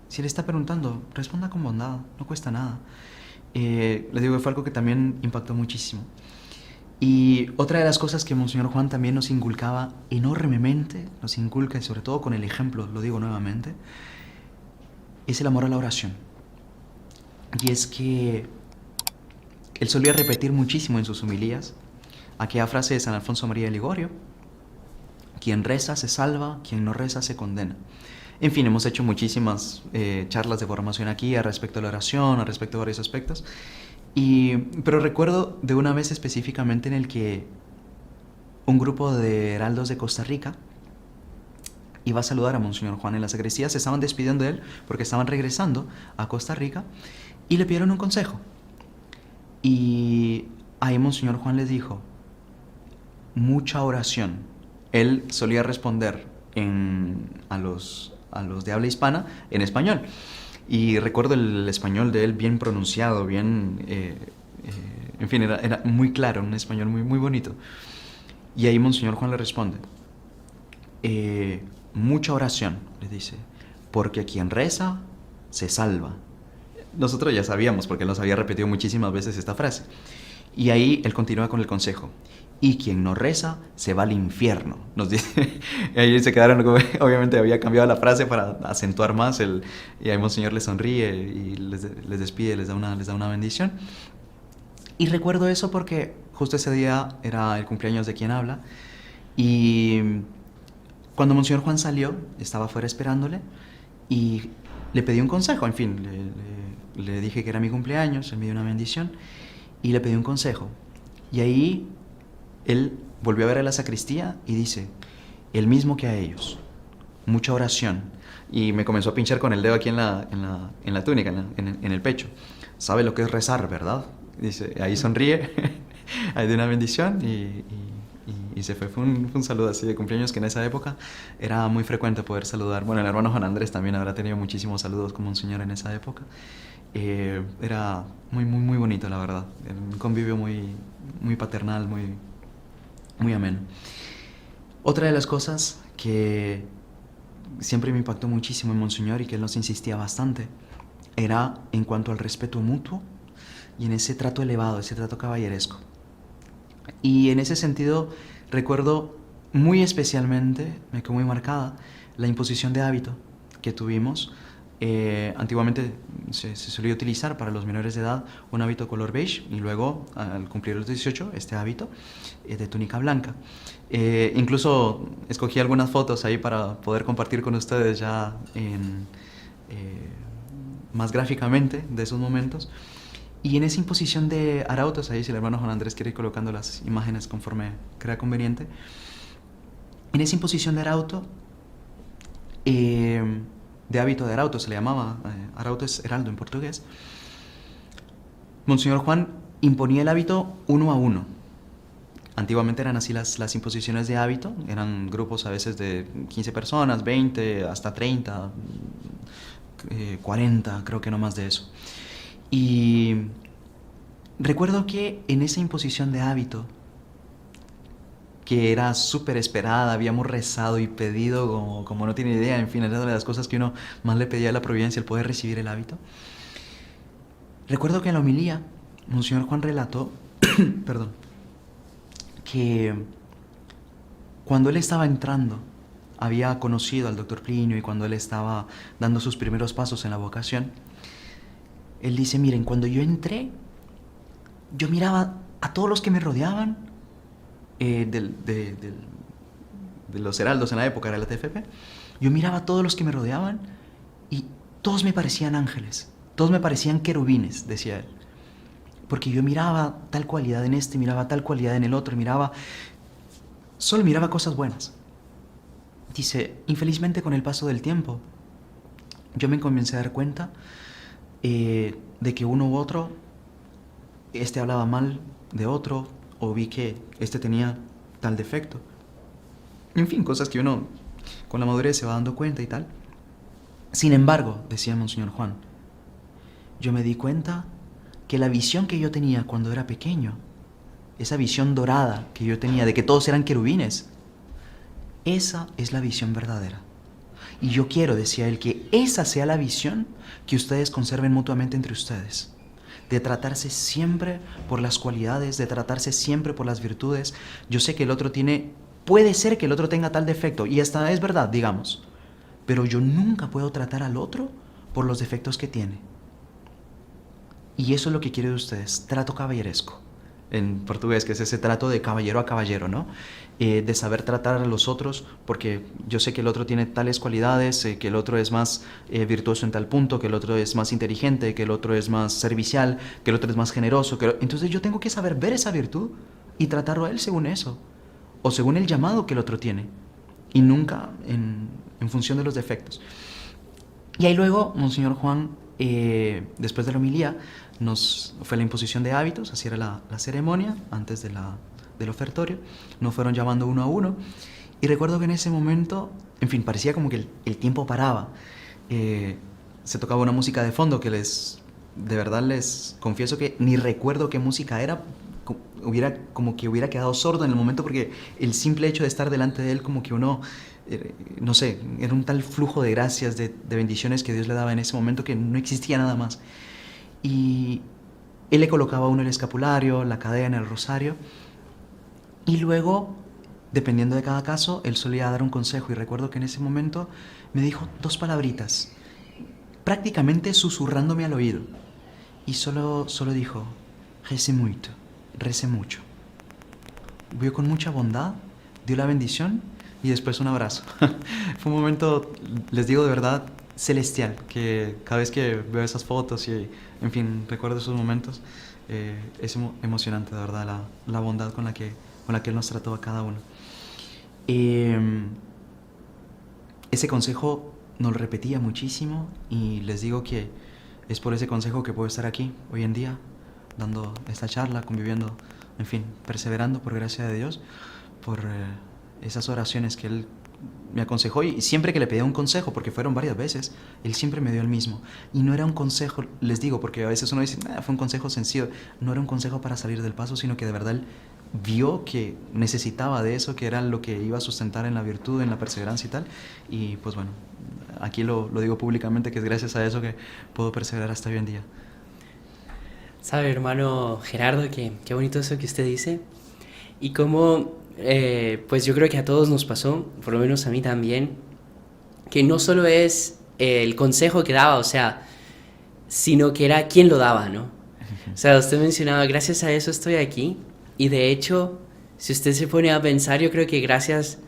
si le está preguntando, responda con bondad, no cuesta nada. Les digo que fue algo que también impactó muchísimo. Y otra de las cosas que Monseñor Juan también nos inculcaba enormemente, nos inculca, y sobre todo con el ejemplo, lo digo nuevamente, es el amor a la oración. Y es que él solía repetir muchísimo en sus homilías aquella frase de San Alfonso María de Ligorio: quien reza se salva, quien no reza se condena. En fin, hemos hecho muchísimas charlas de formación aquí al respecto de la oración, al respecto de varios aspectos. Pero recuerdo de una vez específicamente en el que un grupo de heraldos de Costa Rica iba a saludar a Monseñor Juan en la sacristía. Se estaban despidiendo de él porque estaban regresando a Costa Rica y le pidieron un consejo. Y ahí Monseñor Juan les dijo: mucha oración. Él solía responder a los de habla hispana en español. Y recuerdo el español de él bien pronunciado, bien... en fin, era muy claro, un español muy, muy bonito. Y ahí Monseñor Juan le responde: mucha oración, le dice, porque quien reza se salva. Nosotros ya sabíamos, porque él nos había repetido muchísimas veces esta frase. Y ahí él continúa con el consejo: y quien no reza se va al infierno, nos dice. Y ahí se quedaron, obviamente había cambiado la frase para acentuar más y ahí Monseñor les sonríe y les despide, les da una bendición. Y recuerdo eso porque justo ese día era el cumpleaños de quien habla, y cuando Monseñor Juan salió, estaba afuera esperándole y le pedí un consejo. En fin, le dije que era mi cumpleaños, él me dio una bendición y le pedí un consejo. Y ahí él volvió a ver a la sacristía y dice: el mismo que a ellos, mucha oración. Y me comenzó a pinchar con el dedo aquí en la túnica, en el pecho. ¿Sabe lo que es rezar, verdad? Dice, ahí sonríe, ahí de una bendición y se fue. Fue un saludo así de cumpleaños que en esa época era muy frecuente poder saludar. Bueno, el hermano Juan Andrés también habrá tenido muchísimos saludos como un señor en esa época. Era muy, muy, muy bonito, la verdad. Un convivio muy, muy paternal, muy ameno. Otra de las cosas que siempre me impactó muchísimo en Monseñor y que él nos insistía bastante era en cuanto al respeto mutuo y en ese trato elevado, ese trato caballeresco. Y en ese sentido recuerdo muy especialmente, me quedó muy marcada, la imposición de hábito que tuvimos. Antiguamente se solía utilizar para los menores de edad un hábito color beige y luego al cumplir los 18 este hábito de túnica blanca. Incluso escogí algunas fotos ahí para poder compartir con ustedes ya más gráficamente de esos momentos. Y en esa imposición de arautos, ahí si el hermano Juan Andrés quiere ir colocando las imágenes conforme crea conveniente, en esa imposición de arauto, de hábito de arauto, se le llamaba, arauto es heraldo en portugués, Monseñor Juan imponía el hábito 1 a 1. Antiguamente eran así las imposiciones de hábito, eran grupos a veces de 15 personas, 20, hasta 30, 40, creo que no más de eso. Y recuerdo que en esa imposición de hábito, que era súper esperada, habíamos rezado y pedido como no tiene idea, en fin, era de las cosas que uno más le pedía a la providencia, el poder recibir el hábito. Recuerdo que en la homilía, Monseñor Juan relató, perdón, que cuando él estaba entrando, había conocido al doctor Plinio y cuando él estaba dando sus primeros pasos en la vocación, él dice: miren, cuando yo entré, yo miraba a todos los que me rodeaban, de los heraldos en la época, era la TFP, yo miraba a todos los que me rodeaban y todos me parecían ángeles, todos me parecían querubines, decía él, porque yo miraba tal cualidad en este, miraba tal cualidad en el otro, solo miraba cosas buenas. Dice, infelizmente con el paso del tiempo, yo me comencé a dar cuenta de que uno u otro, hablaba mal de otro, o vi que tenía tal defecto. En fin, cosas que uno con la madurez se va dando cuenta y tal. Sin embargo, decía Monseñor Juan, yo me di cuenta que la visión que yo tenía cuando era pequeño, esa visión dorada que yo tenía de que todos eran querubines, esa es la visión verdadera. Y yo quiero, decía él, que esa sea la visión que ustedes conserven mutuamente entre ustedes. de tratarse siempre por las cualidades, de tratarse siempre por las virtudes. Yo sé que el otro puede ser que el otro tenga tal defecto, y hasta es verdad, digamos, pero yo nunca puedo tratar al otro por los defectos que tiene. Y eso es lo que quiero de ustedes, trato caballeresco. En portugués, que es ese trato de caballero a caballero, ¿no? De saber tratar a los otros, porque yo sé que el otro tiene tales cualidades, que el otro es más virtuoso en tal punto, que el otro es más inteligente, que el otro es más servicial, que el otro es más generoso. Entonces yo tengo que saber ver esa virtud y tratarlo a él según eso, o según el llamado que el otro tiene, y nunca en función de los defectos. Y ahí luego, Monseñor Juan, después de la homilía, fue la imposición de hábitos, así era la ceremonia, antes del ofertorio. Nos fueron llamando uno a uno. Y recuerdo que en ese momento, en fin, parecía como que el tiempo paraba. Se tocaba una música de fondo que de verdad les confieso que ni recuerdo qué música era. Como que hubiera quedado sordo en el momento, porque el simple hecho de estar delante de él, como que uno, no sé, era un tal flujo de gracias, de bendiciones que Dios le daba en ese momento, que no existía nada más. Y él le colocaba a uno el escapulario, la cadena, el rosario, y luego, dependiendo de cada caso, él solía dar un consejo. Y recuerdo que en ese momento me dijo 2 palabritas, prácticamente susurrándome al oído, y solo dijo: rece mucho, rece mucho. Vio con mucha bondad, dio la bendición y después un abrazo. Fue un momento, les digo de verdad, celestial, que cada vez que veo esas fotos y, en fin, recuerdo esos momentos, es emocionante, de verdad, la bondad con la que él nos trató a cada uno. Ese consejo nos lo repetía muchísimo, y les digo que es por ese consejo que puedo estar aquí hoy en día, dando esta charla, conviviendo, en fin, perseverando por gracia de Dios, por esas oraciones que él me aconsejó. Y siempre que le pedía un consejo, porque fueron varias veces, él siempre me dio el mismo. Y no era un consejo, les digo, porque a veces uno dice, fue un consejo sencillo. No era un consejo para salir del paso, sino que de verdad él vio que necesitaba de eso, que era lo que iba a sustentar en la virtud, en la perseverancia y tal. Y pues bueno, aquí lo digo públicamente, que es gracias a eso que puedo perseverar hasta hoy en día. Sabe, hermano Gerardo, qué bonito eso que usted dice. Y cómo, pues yo creo que a todos nos pasó, por lo menos a mí también, que no solo es el consejo que daba, o sea, sino que era quien lo daba, ¿no? O sea, usted mencionaba, gracias a eso estoy aquí. Y de hecho, si usted se pone a pensar, yo creo que gracias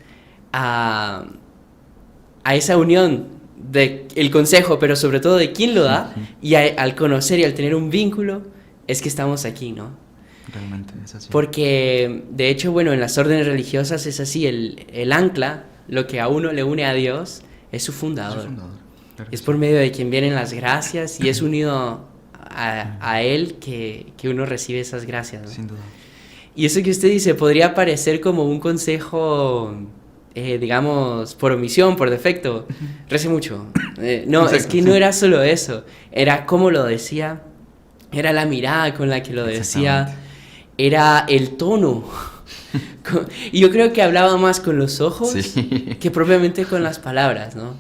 a esa unión del consejo, pero sobre todo de quién lo da, y al conocer y al tener un vínculo, es que estamos aquí, ¿no? Realmente es así. Porque, de hecho, bueno, en las órdenes religiosas es así, el ancla, lo que a uno le une a Dios, es su fundador. Claro, es por medio de quien vienen las gracias, y es unido a Él que uno recibe esas gracias, ¿no? Sin duda. Y eso que usted dice podría parecer como un consejo, digamos, por omisión, por defecto. Rece mucho. No, exacto, es que no era solo eso. Era cómo lo decía, era la mirada con la que lo decía, era el tono. Y yo creo que hablaba más con los ojos que propiamente con las palabras, ¿no?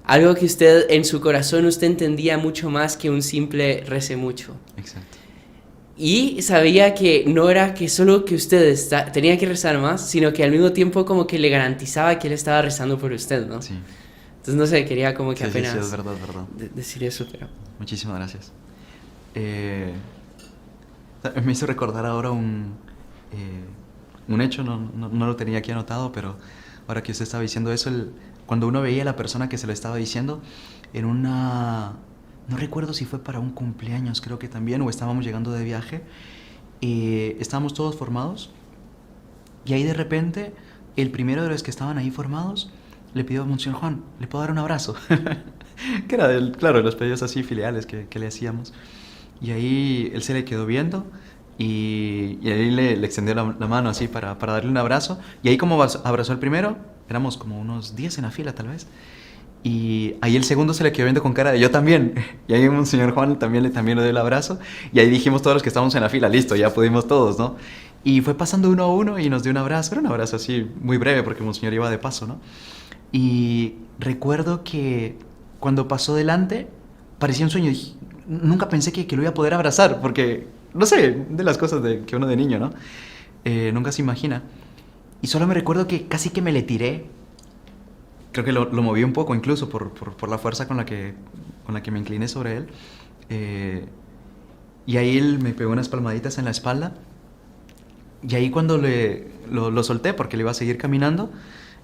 Algo que usted, en su corazón, usted entendía mucho más que un simple rece mucho. Exacto. Y sabía que no era que solo que usted tenía que rezar más, sino que al mismo tiempo como que le garantizaba que él estaba rezando por usted, ¿no? Sí. Entonces, no sé, quería como que apenas... Sí, es verdad. Decir eso, pero... Muchísimas gracias. Me hizo recordar ahora un hecho, no lo tenía aquí anotado, pero ahora que usted estaba diciendo eso, cuando uno veía a la persona que se lo estaba diciendo en una... No recuerdo si fue para un cumpleaños, creo que también, o estábamos llegando de viaje, estábamos todos formados, y ahí de repente, el primero de los que estaban ahí formados, le pidió a Monseñor Juan, ¿le puedo dar un abrazo? Que era, claro, los pedidos así filiales que le hacíamos. Y ahí él se le quedó viendo, y ahí le extendió la mano así para darle un abrazo, y ahí como abrazó el primero, éramos como unos 10 en la fila tal vez, y ahí el segundo se le quedó viendo con cara de yo también, y ahí Monseñor Juan también le dio el abrazo, y ahí dijimos todos los que estábamos en la fila, listo, ya pudimos todos, ¿no? Y fue pasando uno a uno y nos dio un abrazo, era un abrazo así muy breve porque Monseñor iba de paso, ¿no? Y recuerdo que cuando pasó delante, parecía un sueño, nunca pensé que lo iba a poder abrazar, porque, no sé, de las cosas que uno de niño, ¿no? Nunca se imagina. Y solo me recuerdo que casi que me le tiré. Creo que lo moví un poco incluso por la fuerza con la que me incliné sobre él. Y ahí él me pegó unas palmaditas en la espalda. Y ahí cuando lo solté, porque le iba a seguir caminando,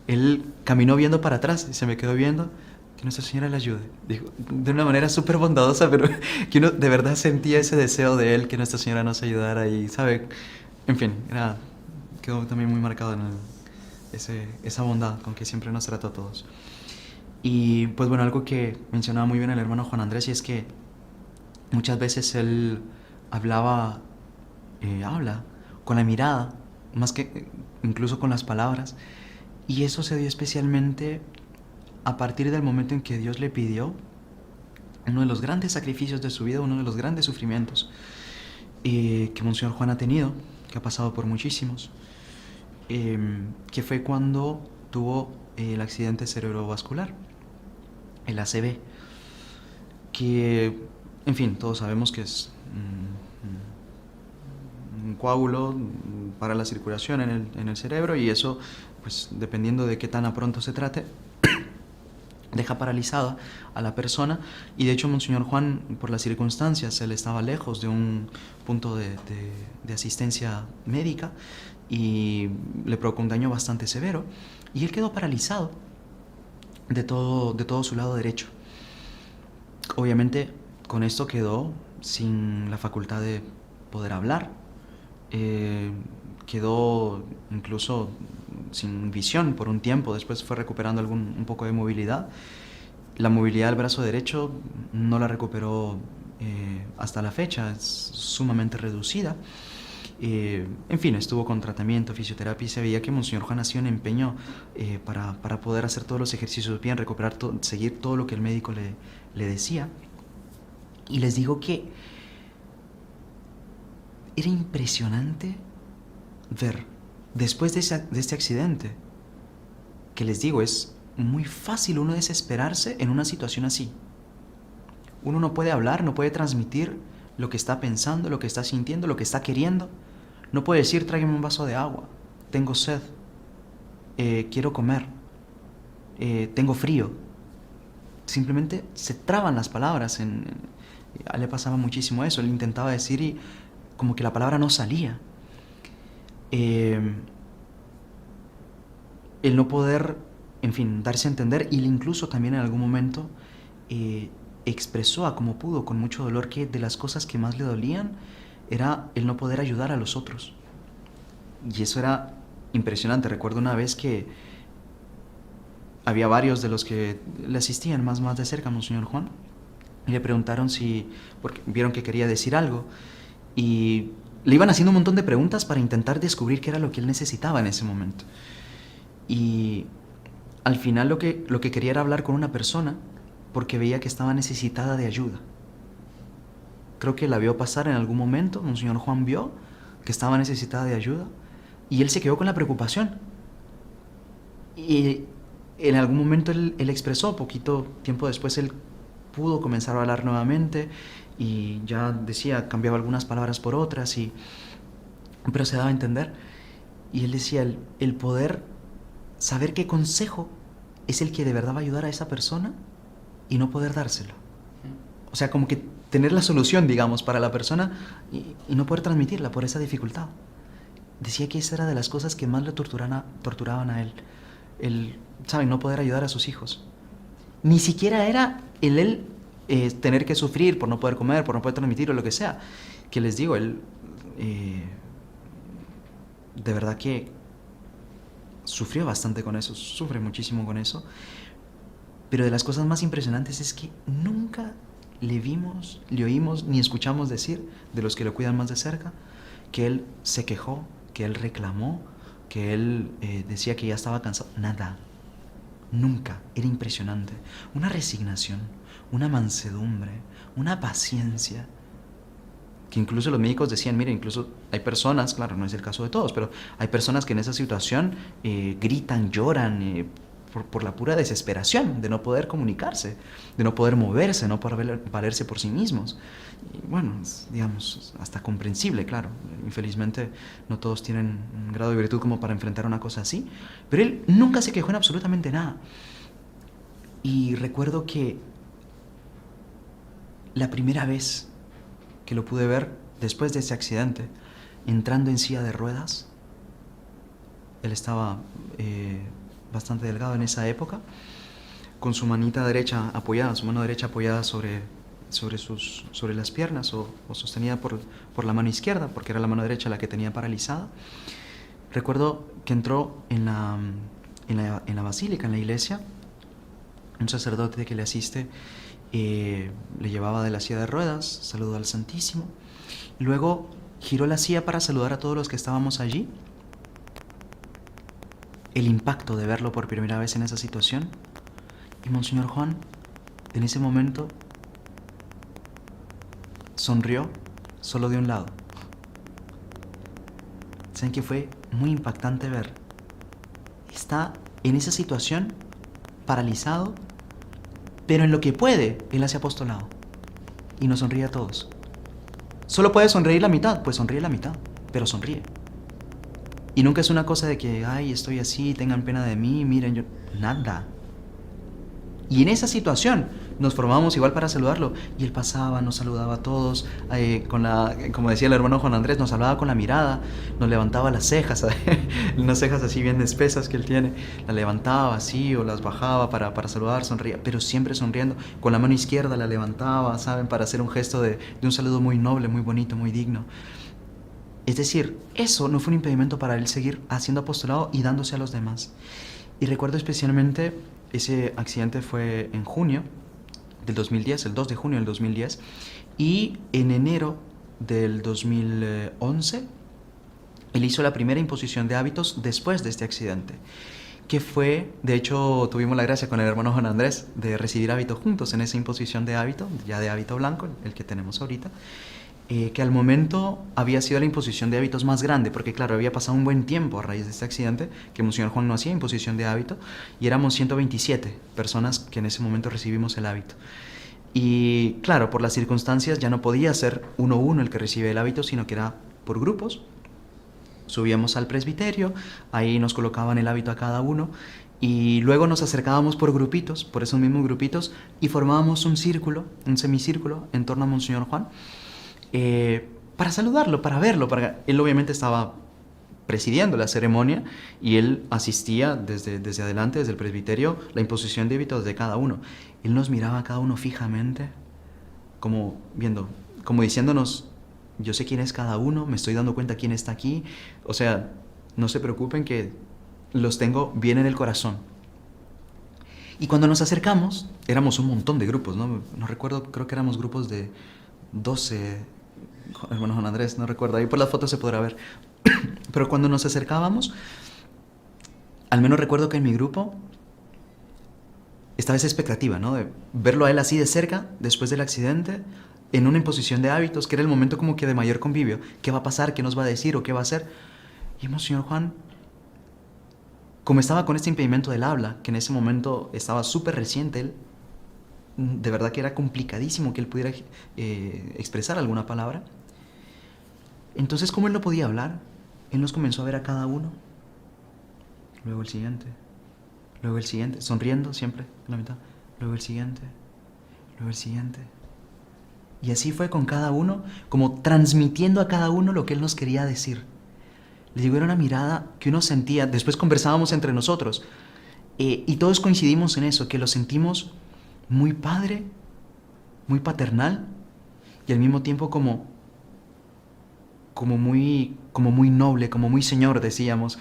él caminó viendo para atrás y se me quedó viendo. Que Nuestra Señora le ayude. Dijo, de una manera súper bondadosa, pero que uno de verdad sentía ese deseo de él, que Nuestra Señora nos ayudara y, ¿sabe? En fin, quedó también muy marcado en esa bondad con que siempre nos trató a todos. Y pues bueno, algo que mencionaba muy bien el hermano Juan Andrés, y es que muchas veces él habla con la mirada, más que incluso con las palabras, y eso se dio especialmente a partir del momento en que Dios le pidió uno de los grandes sacrificios de su vida, uno de los grandes sufrimientos que Monseñor Juan ha tenido, que ha pasado por muchísimos, que fue cuando tuvo el accidente cerebrovascular, el ACV, que, en fin, todos sabemos que es un coágulo para la circulación en el cerebro, y eso, pues dependiendo de qué tan a pronto se trate, deja paralizada a la persona. Y de hecho Monseñor Juan, por las circunstancias, él estaba lejos de un punto de asistencia médica y le provocó un daño bastante severo, y él quedó paralizado de todo su lado derecho. Obviamente con esto quedó sin la facultad de poder hablar, quedó incluso sin visión por un tiempo. Después fue recuperando un poco de movilidad. La movilidad del brazo derecho no la recuperó hasta la fecha, es sumamente reducida. En fin, estuvo con tratamiento, fisioterapia, y se veía que Monseñor Juan hacía un empeño para poder hacer todos los ejercicios bien, recuperar, seguir todo lo que el médico le decía. Y les digo que era impresionante ver, después de este accidente, que les digo, es muy fácil uno desesperarse en una situación así. Uno no puede hablar, no puede transmitir lo que está pensando, lo que está sintiendo, lo que está queriendo. No puede decir, tráigame un vaso de agua, tengo sed, quiero comer, tengo frío. Simplemente se traban las palabras. A él le pasaba muchísimo eso. Él intentaba decir y como que la palabra no salía. El no poder, en fin, darse a entender, y incluso también en algún momento expresó a como pudo, con mucho dolor, que de las cosas que más le dolían era el no poder ayudar a los otros. Y eso era impresionante. Recuerdo una vez que había varios de los que le asistían más de cerca a Monseñor Juan, y le preguntaron porque vieron que quería decir algo, y le iban haciendo un montón de preguntas para intentar descubrir qué era lo que él necesitaba en ese momento. Y al final lo que quería era hablar con una persona, porque veía que estaba necesitada de ayuda. Creo que la vio pasar en algún momento. Monseñor Juan vio que estaba necesitada de ayuda, y él se quedó con la preocupación. Y en algún momento él expresó, poquito tiempo después él pudo comenzar a hablar nuevamente, y ya decía, cambiaba algunas palabras por otras, pero se daba a entender. Y él decía, el poder saber qué consejo es el que de verdad va a ayudar a esa persona y no poder dárselo. O sea, como que tener la solución, digamos, para la persona y no poder transmitirla por esa dificultad. Decía que esa era de las cosas que más le torturaban a él. ¿Saben? No poder ayudar a sus hijos. Ni siquiera era él tener que sufrir por no poder comer, por no poder transmitir o lo que sea. Que les digo, él de verdad que sufrió bastante con eso, sufre muchísimo con eso. Pero de las cosas más impresionantes es que nunca le vimos, le oímos, ni escuchamos decir, de los que lo cuidan más de cerca, que él se quejó, que él reclamó, que él decía que ya estaba cansado. Nada. Nunca. Era impresionante. Una resignación, una mansedumbre, una paciencia, que incluso los médicos decían, mire, incluso hay personas, claro, no es el caso de todos, pero hay personas que en esa situación gritan, lloran, por la pura desesperación de no poder comunicarse, de no poder moverse, no poder valerse por sí mismos. Y bueno, es, digamos, hasta comprensible, claro. Infelizmente no todos tienen un grado de virtud como para enfrentar una cosa así, pero él nunca se quejó en absolutamente nada. Y recuerdo que la primera vez que lo pude ver después de ese accidente, entrando en silla de ruedas, él estaba bastante delgado en esa época, con su manita derecha apoyada, su mano derecha apoyada sobre las piernas o sostenida por la mano izquierda, porque era la mano derecha la que tenía paralizada. Recuerdo que entró en la basílica, en la iglesia, un sacerdote que le asiste le llevaba de la silla de ruedas, saludó al Santísimo, y luego giró la silla para saludar a todos los que estábamos allí. El impacto de verlo por primera vez en esa situación, y Monseñor Juan en ese momento sonrió solo de un lado. ¿Saben qué fue muy impactante ver? Está en esa situación paralizado, pero en lo que puede, él hace apostolado y nos sonríe a todos. ¿Solo puede sonreír la mitad? Pues sonríe la mitad, pero sonríe. Y nunca es una cosa de que, ay, estoy así, tengan pena de mí, miren, yo... Nada. Y en esa situación nos formábamos igual para saludarlo. Y él pasaba, nos saludaba a todos, como decía el hermano Juan Andrés, nos hablaba con la mirada, nos levantaba las cejas, unas cejas así bien espesas que él tiene, las levantaba así o las bajaba para saludar, sonreía, pero siempre sonriendo. Con la mano izquierda la levantaba, ¿saben? Para hacer un gesto de un saludo muy noble, muy bonito, muy digno. Es decir, eso no fue un impedimento para él seguir haciendo apostolado y dándose a los demás. Y recuerdo especialmente, ese accidente fue en junio del 2010, el 2 de junio del 2010, y en enero del 2011, él hizo la primera imposición de hábitos después de este accidente, que fue, de hecho, tuvimos la gracia con el hermano Juan Andrés de recibir hábito juntos en esa imposición de hábito, ya de hábito blanco, el que tenemos ahorita, que al momento había sido la imposición de hábitos más grande, porque claro, había pasado un buen tiempo a raíz de este accidente, que Monseñor Juan no hacía imposición de hábito, y éramos 127 personas que en ese momento recibimos el hábito. Y claro, por las circunstancias ya no podía ser uno a uno el que recibe el hábito, sino que era por grupos. Subíamos al presbiterio, ahí nos colocaban el hábito a cada uno, y luego nos acercábamos por grupitos, por esos mismos grupitos, y formábamos un círculo, un semicírculo en torno a Monseñor Juan, para saludarlo, para verlo. Él obviamente estaba presidiendo la ceremonia y él asistía desde adelante, desde el presbiterio, la imposición de hábitos de cada uno. Él nos miraba a cada uno fijamente, como diciéndonos, yo sé quién es cada uno, me estoy dando cuenta quién está aquí, o sea, no se preocupen que los tengo bien en el corazón. Y cuando nos acercamos, éramos un montón de grupos, no recuerdo, creo que éramos grupos de 12, hermano Juan Andrés, no recuerdo, ahí por las fotos se podrá ver. Pero cuando nos acercábamos, al menos recuerdo que en mi grupo estaba esa expectativa, de verlo a él así de cerca, después del accidente, en una imposición de hábitos, que era el momento como que de mayor convivio. ¿Qué va a pasar? ¿Qué nos va a decir? ¿O qué va a hacer? Y Monseñor Juan, como estaba con este impedimento del habla, que en ese momento estaba súper reciente, él, de verdad que era complicadísimo que él pudiera expresar alguna palabra. Entonces, como él no podía hablar, él nos comenzó a ver a cada uno, luego el siguiente, sonriendo siempre en la mitad, luego el siguiente. Y así fue con cada uno, como transmitiendo a cada uno lo que él nos quería decir. Le llegó una mirada que uno sentía, después conversábamos entre nosotros, y todos coincidimos en eso, que lo sentimos muy padre, muy paternal, y al mismo tiempo como muy noble, como muy señor, decíamos,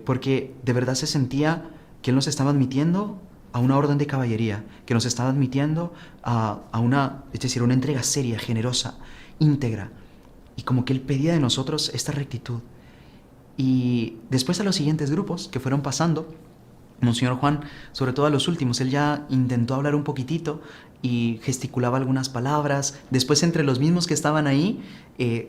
porque de verdad se sentía que él nos estaba admitiendo a una orden de caballería, que nos estaba admitiendo a una entrega seria, generosa, íntegra, y como que él pedía de nosotros esta rectitud. Y después a los siguientes grupos que fueron pasando, Monseñor Juan, sobre todo a los últimos, él ya intentó hablar un poquitito y gesticulaba algunas palabras. Después, entre los mismos que estaban ahí,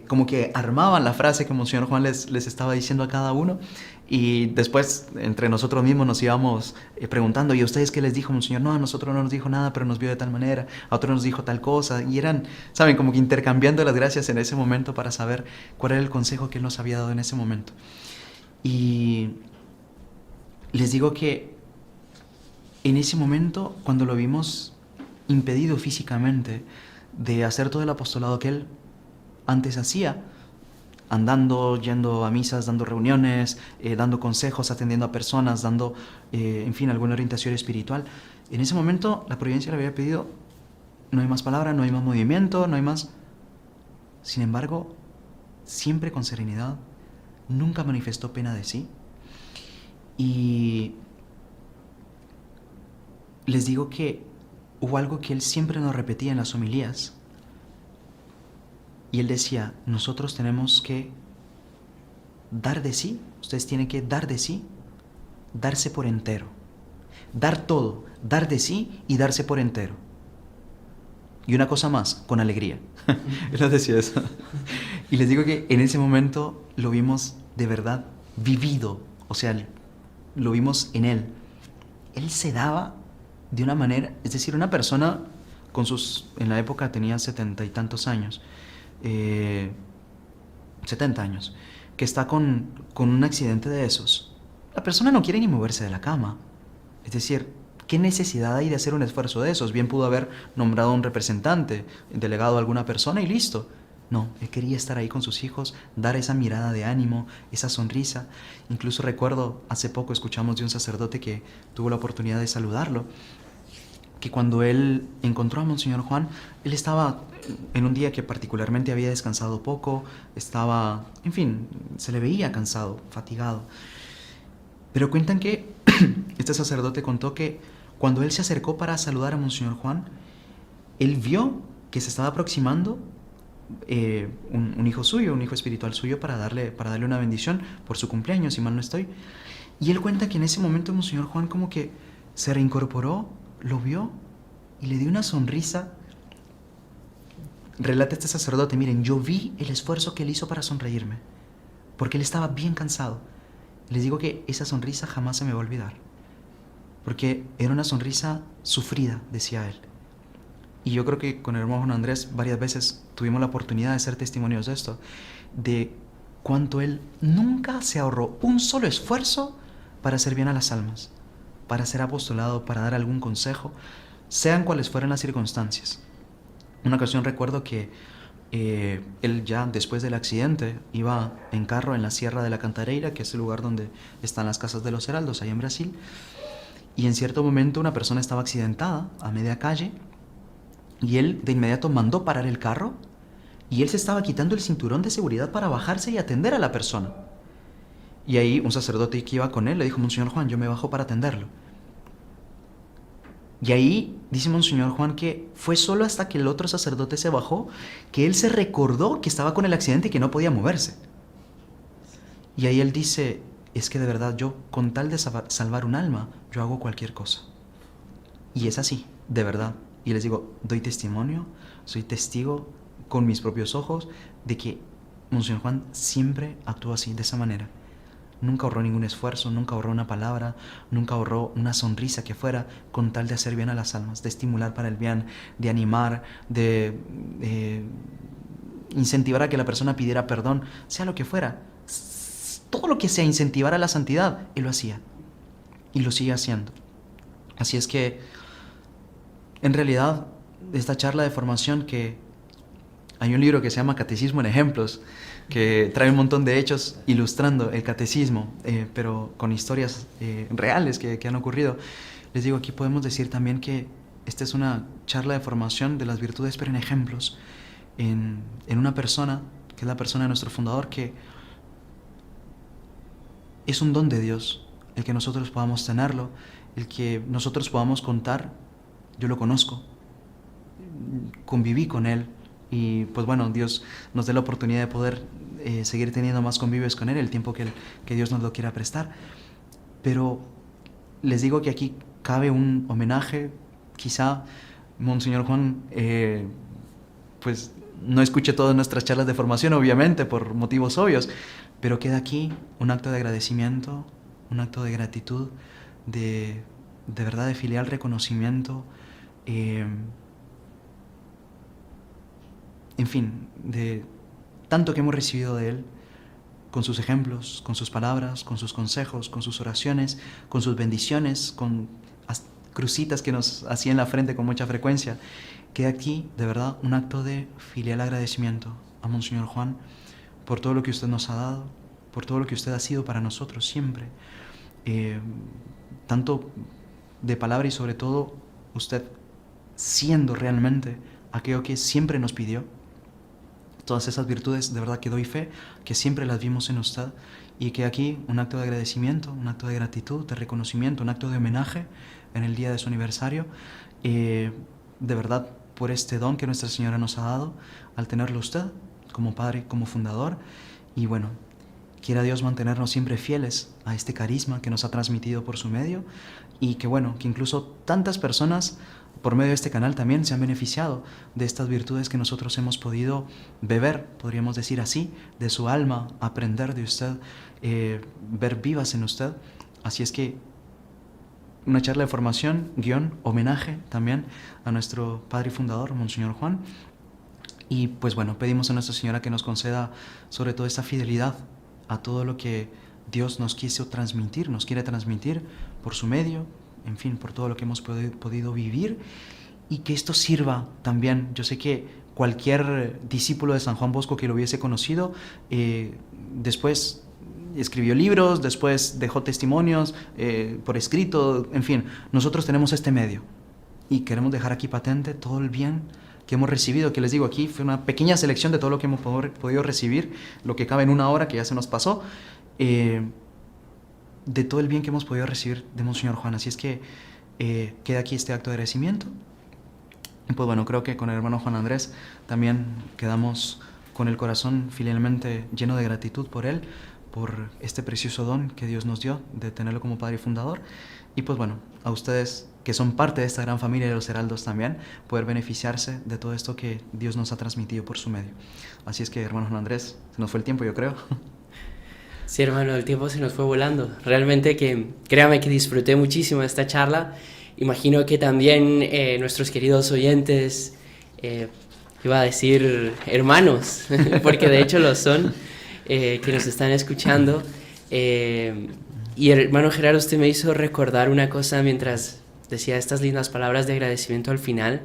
como que armaban la frase que Monseñor Juan les estaba diciendo a cada uno. Y después, entre nosotros mismos, nos íbamos preguntando, ¿y a ustedes qué les dijo Monseñor? No, a nosotros no nos dijo nada, pero nos vio de tal manera. A otros nos dijo tal cosa. Y eran, ¿saben? Como que intercambiando las gracias en ese momento para saber cuál era el consejo que él nos había dado en ese momento. Y les digo que en ese momento, cuando lo vimos impedido físicamente de hacer todo el apostolado que él antes hacía, andando, yendo a misas, dando reuniones, dando consejos, atendiendo a personas, dando, en fin, alguna orientación espiritual, en ese momento la providencia le había pedido, no hay más palabra, no hay más movimiento, no hay más. Sin embargo, siempre con serenidad, nunca manifestó pena de sí. Y les digo que hubo algo que él siempre nos repetía en las homilías. Y él decía, nosotros tenemos que dar de sí, ustedes tienen que dar de sí, darse por entero. Dar todo, dar de sí y darse por entero. Y una cosa más, con alegría. Él nos decía eso. Y les digo que en ese momento lo vimos de verdad vivido, o sea, lo vimos en él. Él se daba de una manera, es decir, una persona con sus, en la época tenía 70 y tantos años, 70 años, que está con un accidente de esos. La persona no quiere ni moverse de la cama. Es decir, ¿qué necesidad hay de hacer un esfuerzo de esos? Bien pudo haber nombrado un representante, delegado a alguna persona y listo. No, él quería estar ahí con sus hijos, dar esa mirada de ánimo, esa sonrisa. Incluso recuerdo, hace poco escuchamos de un sacerdote que tuvo la oportunidad de saludarlo, que cuando él encontró a Monseñor Juan, él estaba en un día que particularmente había descansado poco, estaba, en fin, se le veía cansado, fatigado. Pero cuentan que este sacerdote contó que cuando él se acercó para saludar a Monseñor Juan, él vio que se estaba aproximando un hijo suyo, un hijo espiritual suyo, para darle una bendición por su cumpleaños, si mal no estoy. Y él cuenta que en ese momento Monseñor Juan como que se reincorporó, lo vio y le dio una sonrisa. Relata este sacerdote, miren, yo vi el esfuerzo que él hizo para sonreírme, porque él estaba bien cansado. Les digo que esa sonrisa jamás se me va a olvidar, porque era una sonrisa sufrida, decía él. Y yo creo que con el hermano Juan Andrés varias veces tuvimos la oportunidad de ser testimonios de esto, de cuánto él nunca se ahorró un solo esfuerzo para hacer bien a las almas, para hacer apostolado, para dar algún consejo, sean cuales fueran las circunstancias. Una ocasión recuerdo que él ya después del accidente iba en carro en la Sierra de la Cantareira, que es el lugar donde están las casas de los heraldos, allá en Brasil, y en cierto momento una persona estaba accidentada a media calle, y él de inmediato mandó parar el carro, y él se estaba quitando el cinturón de seguridad para bajarse y atender a la persona. Y ahí un sacerdote que iba con él le dijo, Monseñor Juan, yo me bajo para atenderlo. Y ahí dice Monseñor Juan que fue solo hasta que el otro sacerdote se bajó que él se recordó que estaba con el accidente y que no podía moverse. Y ahí él dice, es que de verdad yo, con tal de salvar un alma, yo hago cualquier cosa. Y es así, de verdad. Y les digo, doy testimonio, soy testigo con mis propios ojos de que Monseñor Juan siempre actuó así, de esa manera. Nunca ahorró ningún esfuerzo, nunca ahorró una palabra, nunca ahorró una sonrisa que fuera, con tal de hacer bien a las almas, de estimular para el bien, de animar, de incentivar a que la persona pidiera perdón, sea lo que fuera. Todo lo que sea incentivar a la santidad, él lo hacía y lo sigue haciendo. Así es que, en realidad, esta charla de formación, que hay un libro que se llama Catecismo en Ejemplos, que trae un montón de hechos ilustrando el catecismo, pero con historias reales que han ocurrido. Les digo, aquí podemos decir también que esta es una charla de formación de las virtudes, pero en ejemplos, en una persona, que es la persona de nuestro fundador, que es un don de Dios, el que nosotros podamos tenerlo, el que nosotros podamos contar. Yo lo conozco, conviví con él, y pues bueno, Dios nos dé la oportunidad de poder seguir teniendo más convivios con él el tiempo que Dios nos lo quiera prestar. Pero les digo que aquí cabe un homenaje. Quizá Monseñor Juan pues no escuche todas nuestras charlas de formación, obviamente, por motivos obvios, pero queda aquí un acto de agradecimiento, un acto de gratitud, de verdad, de filial reconocimiento, en fin, de tanto que hemos recibido de él, con sus ejemplos, con sus palabras, con sus consejos, con sus oraciones, con sus bendiciones, con crucitas que nos hacía en la frente con mucha frecuencia. Queda aquí, de verdad, un acto de filial agradecimiento a Monseñor Juan por todo lo que usted nos ha dado, por todo lo que usted ha sido para nosotros siempre, tanto de palabra y sobre todo usted siendo realmente aquello que siempre nos pidió. Todas esas virtudes, de verdad que doy fe, que siempre las vimos en usted, y que aquí un acto de agradecimiento, un acto de gratitud, de reconocimiento, un acto de homenaje en el día de su aniversario, de verdad, por este don que Nuestra Señora nos ha dado al tenerlo usted como padre, como fundador. Y bueno, quiera Dios mantenernos siempre fieles a este carisma que nos ha transmitido por su medio, y que bueno, que incluso tantas personas por medio de este canal también se han beneficiado de estas virtudes que nosotros hemos podido beber, podríamos decir así, de su alma, aprender de usted, ver vivas en usted. Así es que una charla de formación, homenaje también a nuestro padre y fundador, Monseñor Juan. Y pues bueno, pedimos a Nuestra Señora que nos conceda sobre todo esta fidelidad a todo lo que Dios nos quiere transmitir por su medio, en fin, por todo lo que hemos podido vivir, y que esto sirva también. Yo sé que cualquier discípulo de San Juan Bosco que lo hubiese conocido, después escribió libros, después dejó testimonios por escrito, en fin, nosotros tenemos este medio y queremos dejar aquí patente todo el bien que hemos recibido, que les digo, aquí fue una pequeña selección de todo lo que hemos podido recibir, lo que cabe en una hora que ya se nos pasó, de todo el bien que hemos podido recibir de Monseñor Juan. Así es que queda aquí este acto de agradecimiento. Y pues bueno, creo que con el hermano Juan Andrés también quedamos con el corazón filialmente lleno de gratitud por él, por este precioso don que Dios nos dio de tenerlo como padre y fundador. Y pues bueno, a ustedes que son parte de esta gran familia de los heraldos también, poder beneficiarse de todo esto que Dios nos ha transmitido por su medio. Así es que, hermano Juan Andrés, se nos fue el tiempo, yo creo. Sí, hermano, el tiempo se nos fue volando. Realmente que créame que disfruté muchísimo de esta charla. Imagino que también nuestros queridos oyentes, iba a decir hermanos, porque de hecho lo son, que nos están escuchando. Y hermano Gerardo, usted me hizo recordar una cosa mientras decía estas lindas palabras de agradecimiento al final,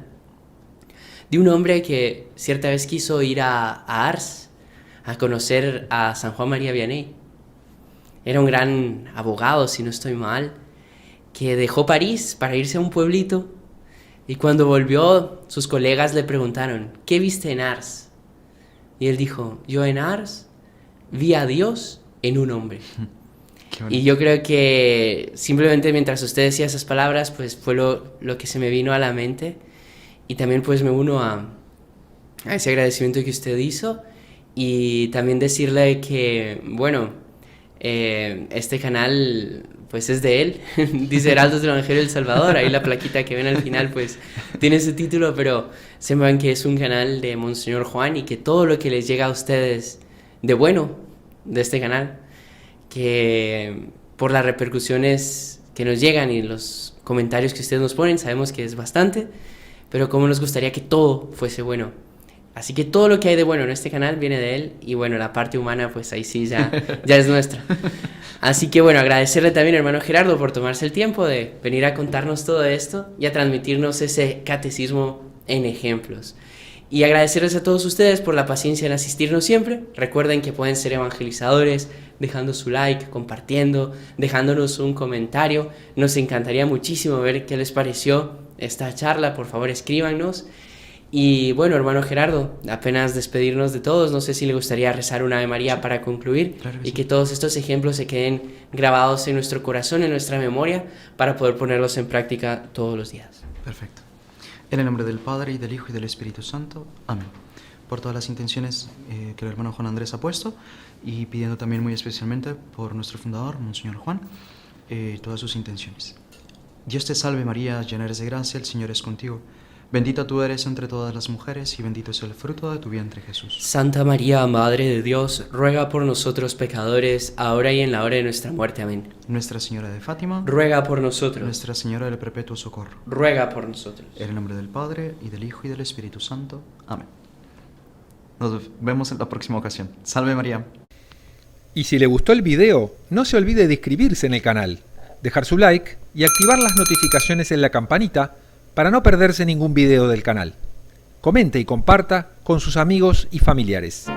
de un hombre que cierta vez quiso ir a Ars a conocer a San Juan María Vianney. Era un gran abogado, si no estoy mal, que dejó París para irse a un pueblito, y cuando volvió sus colegas le preguntaron: ¿qué viste en Ars? Y él dijo: yo en Ars vi a Dios en un hombre. Y yo creo que simplemente mientras usted decía esas palabras, pues fue lo que se me vino a la mente, y también pues me uno a ese agradecimiento que usted hizo, y también decirle que, bueno, este canal pues es de él, dice Heraldos del Evangelio del Salvador, ahí la plaquita que ven al final pues tiene ese título, pero sepan que es un canal de Monseñor Juan, y que todo lo que les llega a ustedes de bueno de este canal, que por las repercusiones que nos llegan y los comentarios que ustedes nos ponen, sabemos que es bastante, pero como nos gustaría que todo fuese bueno. Así que todo lo que hay de bueno en este canal viene de él, y bueno, la parte humana pues ahí sí ya es nuestra. Así que bueno, agradecerle también, hermano Gerardo, por tomarse el tiempo de venir a contarnos todo esto y a transmitirnos ese catecismo en ejemplos. Y agradecerles a todos ustedes por la paciencia en asistirnos siempre. Recuerden que pueden ser evangelizadores dejando su like, compartiendo, dejándonos un comentario. Nos encantaría muchísimo ver qué les pareció esta charla. Por favor, escríbanos. Y bueno, hermano Gerardo, apenas despedirnos de todos, no sé si le gustaría rezar una Ave María para concluir, claro que y que todos estos ejemplos se queden grabados en nuestro corazón, en nuestra memoria, para poder ponerlos en práctica todos los días. Perfecto. En el nombre del Padre, y del Hijo, y del Espíritu Santo. Amén. Por todas las intenciones que el hermano Juan Andrés ha puesto, y pidiendo también muy especialmente por nuestro fundador, Monseñor Juan, todas sus intenciones. Dios te salve María, llena eres de gracia, el Señor es contigo. Bendita tú eres entre todas las mujeres y bendito es el fruto de tu vientre Jesús. Santa María, Madre de Dios, ruega por nosotros pecadores, ahora y en la hora de nuestra muerte. Amén. Nuestra Señora de Fátima, Ruega por nosotros. Nuestra Señora del Perpetuo Socorro. Ruega por nosotros. En el nombre del Padre, y del Hijo, y del Espíritu Santo. Amén. Nos vemos en la próxima ocasión. Salve María. Y si le gustó el video, no se olvide de inscribirse en el canal, dejar su like y activar las notificaciones en la campanita para no perderse ningún video del canal. Comente y comparta con sus amigos y familiares.